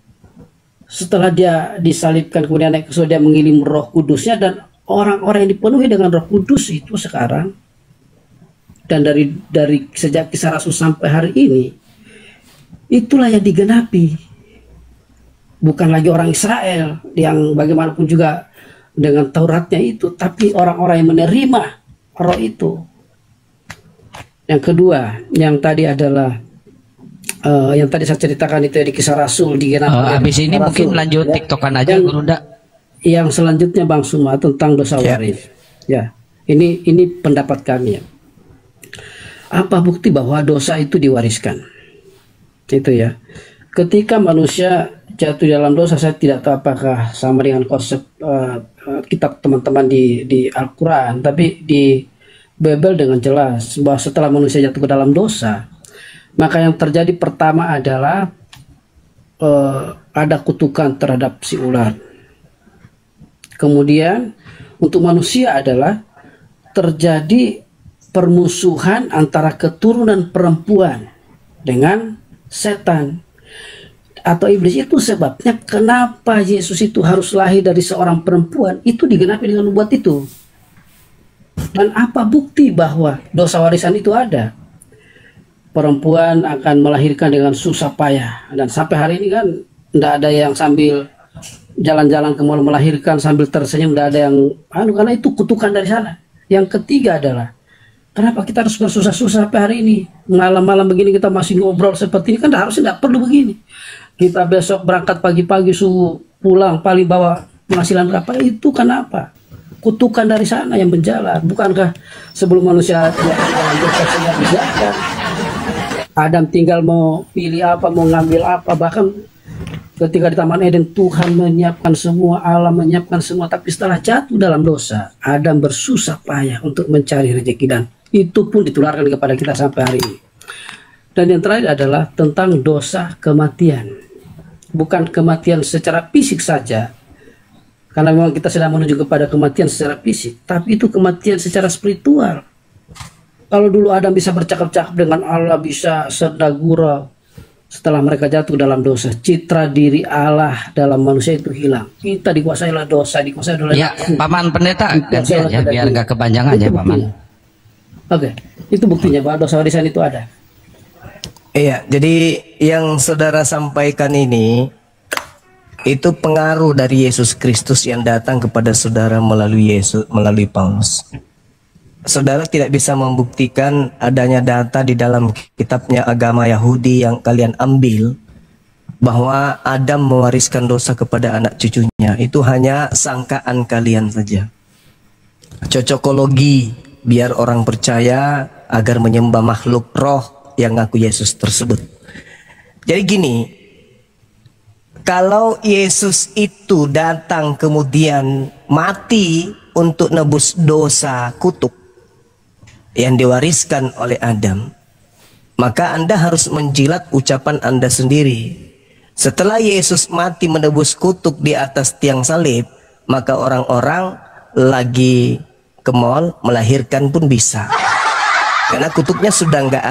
setelah dia disalibkan, kemudian naik ke surga, dia mengirim Roh Kudusnya, dan orang-orang yang dipenuhi dengan Roh Kudus itu sekarang, dan dari sejak Kisah Rasul sampai hari ini, itulah yang digenapi. Bukan lagi orang Israel yang bagaimanapun juga dengan Tauratnya itu, tapi orang-orang yang menerima roh itu. Yang kedua, yang tadi adalah yang tadi saya ceritakan itu ya, di Kisah Rasul digenapi. Habis ini mungkin lanjut TikTokan aja, Guru Nda. Yang selanjutnya Bang Suma tentang dosa waris. Ya, ini pendapat kami ya. Apa bukti bahwa dosa itu diwariskan? Itu ya. Ketika manusia jatuh dalam dosa, saya tidak tahu apakah sama dengan konsep kitab teman-teman di Al-Quran, tapi di Bible dengan jelas bahwa setelah manusia jatuh ke dalam dosa, maka yang terjadi pertama adalah ada kutukan terhadap si ular. Kemudian untuk manusia adalah terjadi permusuhan antara keturunan perempuan dengan setan atau iblis. Itu sebabnya kenapa Yesus itu harus lahir dari seorang perempuan, itu digenapi dengan nubuat itu. Dan apa bukti bahwa dosa warisan itu ada? Perempuan akan melahirkan dengan susah payah, dan sampai hari ini kan Tidak ada yang sambil jalan-jalan ke mall melahirkan sambil tersenyum, tidak ada yang karena itu kutukan dari sana. Yang ketiga adalah kenapa kita harus bersusah-susah sampai hari ini, malam-malam begini kita masih ngobrol seperti ini, kan harusnya tidak perlu begini. Kita besok berangkat pagi-pagi subuh pulang paling bawa penghasilan berapa, itu kenapa? Kutukan dari sana yang berjalan. Bukankah sebelum manusia Adam tinggal mau pilih apa, mau ngambil apa, bahkan ketika di Taman Eden Tuhan menyiapkan semua, Allah menyiapkan semua, tapi setelah jatuh dalam dosa, Adam bersusah payah untuk mencari rezeki, dan itu pun ditularkan kepada kita sampai hari ini. Dan yang terakhir adalah tentang dosa kematian. Bukan kematian secara fisik saja, karena memang kita sedang menuju kepada kematian secara fisik, tapi itu kematian secara spiritual. Kalau dulu Adam bisa bercakap-cakap dengan Allah, bisa sedagura, setelah mereka jatuh dalam dosa, citra diri Allah dalam manusia itu hilang. Kita dikuasai oleh dosa, dikuasai oleh Ya, Paman Pendeta, gantian ya, biar nggak kepanjangan ya, Paman. Oke, itu buktinya bahwa dosa warisan itu ada. Iya, jadi yang saudara sampaikan ini itu pengaruh dari Yesus Kristus yang datang kepada saudara melalui Paulus. Saudara tidak bisa membuktikan adanya data di dalam kitabnya agama Yahudi yang kalian ambil bahwa Adam mewariskan dosa kepada anak cucunya. Itu hanya sangkaan kalian saja. Cocokologi biar orang percaya agar menyembah makhluk roh yang ngaku Yesus tersebut. Jadi gini, kalau Yesus itu datang kemudian mati untuk nebus dosa kutuk yang diwariskan oleh Adam, maka Anda harus menjilat ucapan Anda sendiri. Setelah Yesus mati menebus kutuk di atas tiang salib, maka orang-orang lagi ke mall melahirkan pun bisa. Karena kutuknya sudah nggak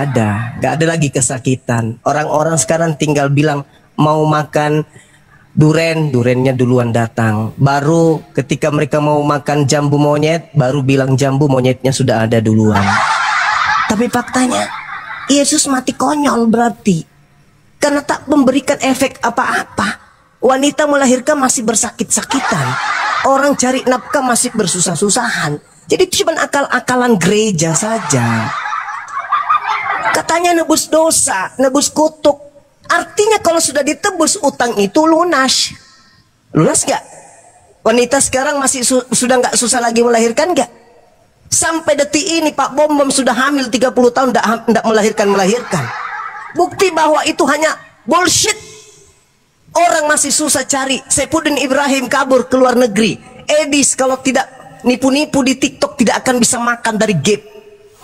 ada lagi kesakitan. Orang-orang sekarang tinggal bilang mau makan durennya duluan datang. Baru ketika mereka mau makan jambu monyet, baru bilang jambu monyetnya sudah ada duluan. Tapi faktanya, Yesus mati konyol berarti. Karena tak memberikan efek apa-apa. Wanita melahirkan masih bersakit-sakitan. Orang cari nafkah masih bersusah-susahan. Jadi itu cuma akal-akalan gereja saja. Katanya nebus dosa, nebus kutuk. Artinya kalau sudah ditebus utang itu lunas. Lunas gak? Wanita sekarang masih sudah nggak susah lagi melahirkan gak? Sampai detik ini Pak Bom sudah hamil 30 tahun tidak melahirkan. Bukti bahwa itu hanya bullshit. Orang masih susah cari. Saifuddin Ibrahim kabur ke luar negeri. Edis kalau tidak nipu-nipu di TikTok tidak akan bisa makan dari gap.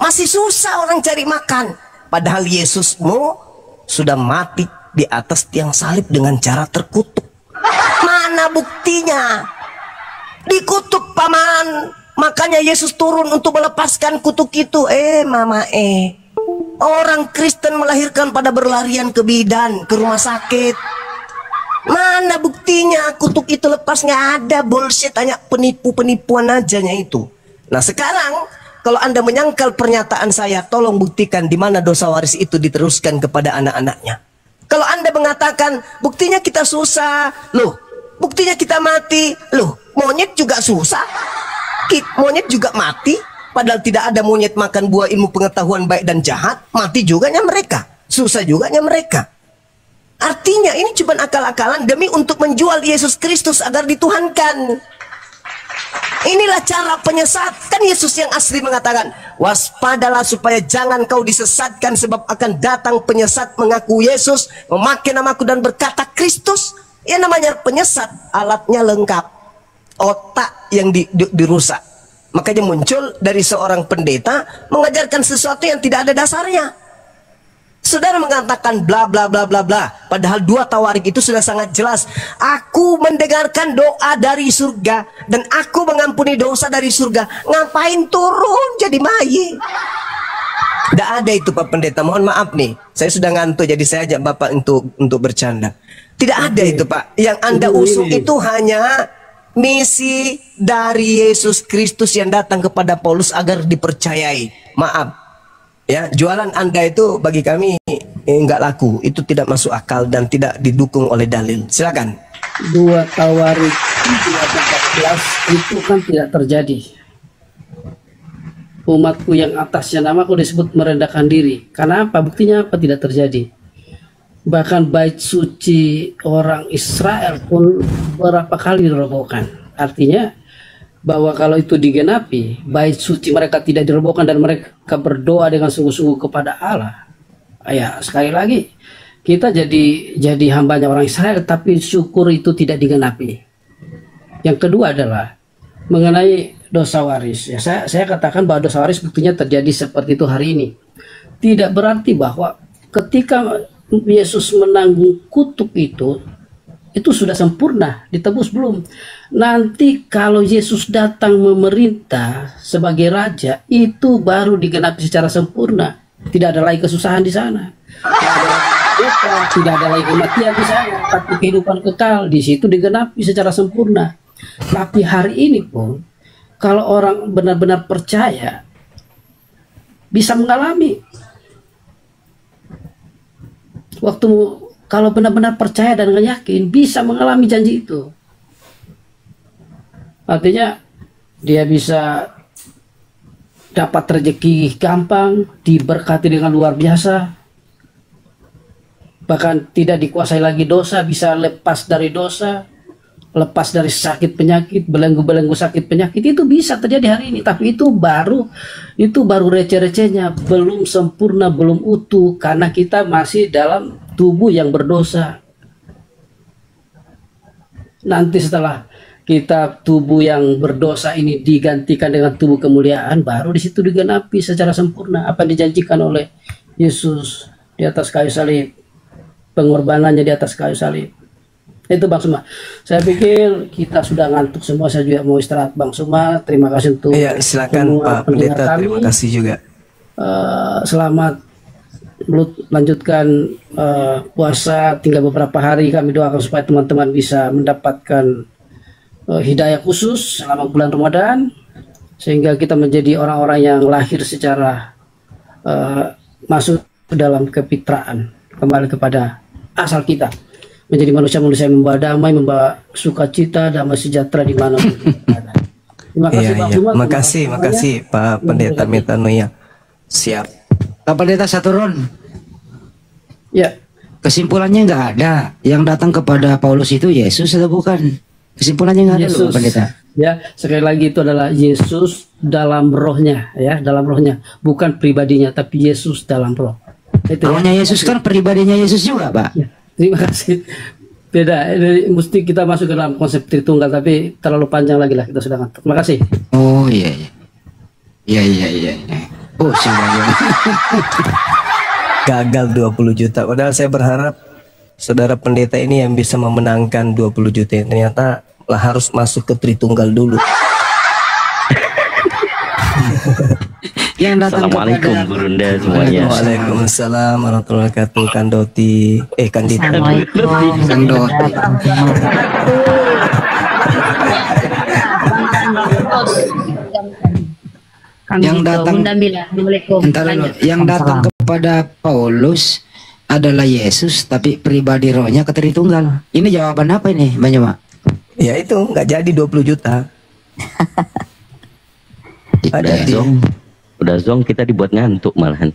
Masih susah orang cari makan. Padahal Yesusmu sudah mati di atas tiang salib dengan cara terkutuk. Mana buktinya? Dikutuk paman. Makanya Yesus turun untuk melepaskan kutuk itu. Mama orang Kristen melahirkan pada berlarian ke bidan, ke rumah sakit. Mana buktinya kutuk itu lepas? Nggak ada, bullshit, hanya penipuan ajanya itu. Nah sekarang kalau Anda menyangkal pernyataan saya, tolong buktikan di mana dosa waris itu diteruskan kepada anak-anaknya. Kalau Anda mengatakan buktinya kita susah, loh, buktinya kita mati, loh, monyet juga susah, monyet juga mati, padahal tidak ada monyet makan buah ilmu pengetahuan baik dan jahat, mati juganya mereka, susah juganya mereka. Artinya ini cuma akal-akalan demi untuk menjual Yesus Kristus agar dituhankan. Inilah cara penyesat. Kan Yesus yang asli mengatakan, waspadalah supaya jangan kau disesatkan, sebab akan datang penyesat mengaku Yesus, memakai namaku dan berkata Kristus. Ya namanya penyesat, alatnya lengkap, otak yang dirusak. Makanya muncul dari seorang pendeta mengajarkan sesuatu yang tidak ada dasarnya. Saudara mengatakan bla bla bla bla bla, padahal 2 Tawarik itu sudah sangat jelas. Aku mendengarkan doa dari surga dan aku mengampuni dosa dari surga. Ngapain turun jadi maye? Tidak ada itu Pak Pendeta. Mohon maaf nih, saya sudah ngantuk jadi saya ajak Bapak untuk bercanda. Tidak ada itu Pak. Yang Anda usung itu hanya misi dari Yesus Kristus yang datang kepada Paulus agar dipercayai. Maaf. Ya, jualan Anda itu bagi kami nggak laku. Itu tidak masuk akal dan tidak didukung oleh dalil. Silakan. 2 Tawarik 14 itu kan tidak terjadi. Umatku yang atasnya namaku disebut merendahkan diri. Karena apa? Buktinya apa? Tidak terjadi. Bahkan bait suci orang Israel pun berapa kali dirobohkan. Artinya bahwa kalau itu digenapi, bait suci mereka tidak dirobohkan dan mereka berdoa dengan sungguh-sungguh kepada Allah. Ya, sekali lagi kita jadi hambanya orang Israel, tapi syukur itu tidak digenapi. Yang kedua adalah mengenai dosa waris. Ya, saya katakan bahwa dosa waris buktinya terjadi seperti itu hari ini. Tidak berarti bahwa ketika Yesus menanggung kutuk itu sudah sempurna, ditebus belum. Nanti kalau Yesus datang memerintah sebagai raja, itu baru digenapi secara sempurna. Tidak ada lagi kesusahan di sana. Tidak ada lagi kematian di sana, tapi kehidupan kekal di situ digenapi secara sempurna. Tapi hari ini pun, kalau orang benar-benar percaya, bisa mengalami. Waktu kalau benar-benar percaya dan yakin, bisa mengalami janji itu. Artinya dia bisa dapat rezeki gampang, diberkati dengan luar biasa. Bahkan tidak dikuasai lagi dosa, bisa lepas dari dosa, lepas dari sakit penyakit, belenggu-belenggu sakit penyakit, itu bisa terjadi hari ini. Tapi itu baru receh-recehnya, belum sempurna, belum utuh, karena kita masih dalam tubuh yang berdosa. Nanti setelah kita tubuh yang berdosa ini digantikan dengan tubuh kemuliaan, baru di situ digenapi secara sempurna apa yang dijanjikan oleh Yesus di atas kayu salib, pengorbanannya di atas kayu salib. Itu Bang Suma. Saya pikir kita sudah ngantuk semua. Saya juga mau istirahat Bang Suma. Terima kasih untuk silakan Pak Pendeta. Terima kasih juga. Selamat lanjutkan puasa. Tinggal beberapa hari, kami doakan supaya teman-teman bisa mendapatkan hidayah khusus selama bulan Ramadan, sehingga kita menjadi orang-orang yang lahir secara masuk ke dalam kefitraan, kembali kepada asal kita, menjadi manusia-manusia yang membawa damai, membawa sukacita, damai sejahtera di mana. Terima kasih Pak Cuma. Makasih Pak Pendeta Metanoia. Siap. Pak Pendeta Saturn. Ya. Kesimpulannya nggak ada. Yang datang kepada Paulus itu Yesus atau bukan? Kesimpulannya nggak ada loh, Pak Pendeta. Ya, sekali lagi itu adalah Yesus dalam rohnya, ya, dalam rohnya, bukan pribadinya, tapi Yesus dalam roh. Itu rohnya Yesus kan pribadinya Yesus juga, Pak. Ya, terima kasih. Beda, ini mesti kita masuk ke dalam konsep Tritunggal, tapi terlalu panjang lagi lah, kita sudah ngantuk. Terima kasih. Oh iya. Oh semuanya. Gagal 20 juta. Padahal saya berharap saudara pendeta ini yang bisa memenangkan 20 juta. Ternyata lah harus masuk ke Tritunggal dulu. Assalamualaikum Burunda semuanya. Waalaikumsalam warahmatullahi wabarakatuh. Kandoti, Kandita. Yang datang kepada Paulus adalah Yesus, tapi pribadi rohnya ke Tritunggal. Ini jawaban apa ini, Mbak Nyoma? Ya itu nggak jadi 20 juta. Udah zong kita dibuat ngantuk malahan.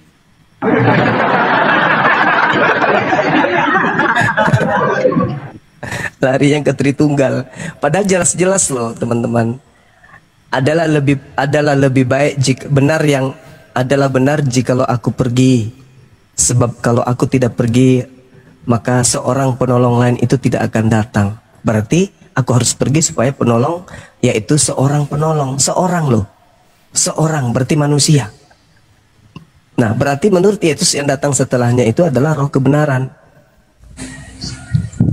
Lari yang ke Tritunggal. Padahal jelas-jelas loh teman-teman. Adalah lebih baik jika benar jikalau aku pergi. Sebab kalau aku tidak pergi, maka seorang penolong lain itu tidak akan datang. Berarti aku harus pergi supaya penolong, yaitu seorang penolong, seorang loh. Seorang berarti manusia. Nah, berarti menurut Yesus yang datang setelahnya itu adalah roh kebenaran.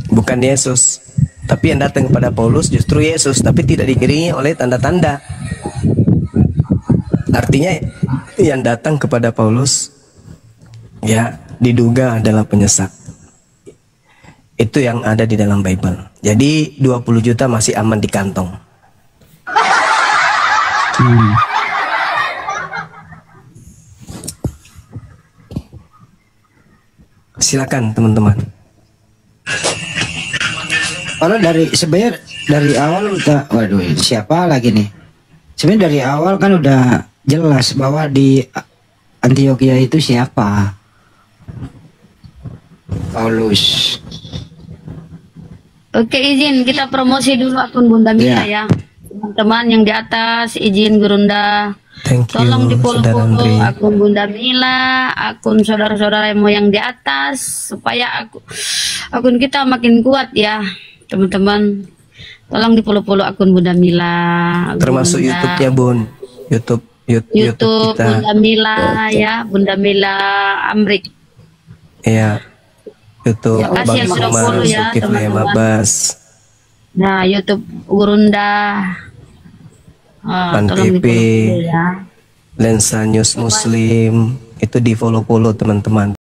Bukan Yesus. Tapi yang datang kepada Paulus justru Yesus, tapi tidak diiringi oleh tanda-tanda. Artinya yang datang kepada Paulus ya diduga adalah penyesat. Itu yang ada di dalam Bible. Jadi 20 juta masih aman di kantong. Silakan teman-teman. Kalau sebenarnya dari awal udah, waduh siapa lagi nih? Sebenarnya dari awal kan udah jelas bahwa di Antioquia itu siapa? Paulus. Oke, izin kita promosi dulu akun Bunda Mila ya. Teman-teman yang di atas, izin Gurunda. Thank you, Tolong di Saudara Andri. follow akun Bunda Mila, akun saudara-saudara yang di atas, supaya akun kita makin kuat ya, teman-teman. Tolong di follow akun Bunda Mila. Termasuk Bunda. YouTube-nya Bun. YouTube YouTube kita. Bunda Mila ya, Bunda Mila Amrik. Iya. YouTube Terima kasih Bang yang sudah Kumar, follow ya, Zulkifli teman-teman. Abbas, Nah, YouTube Gurunda. Pan Tolong di TV, follow ya. Lensa News Muslim, itu di follow teman-teman.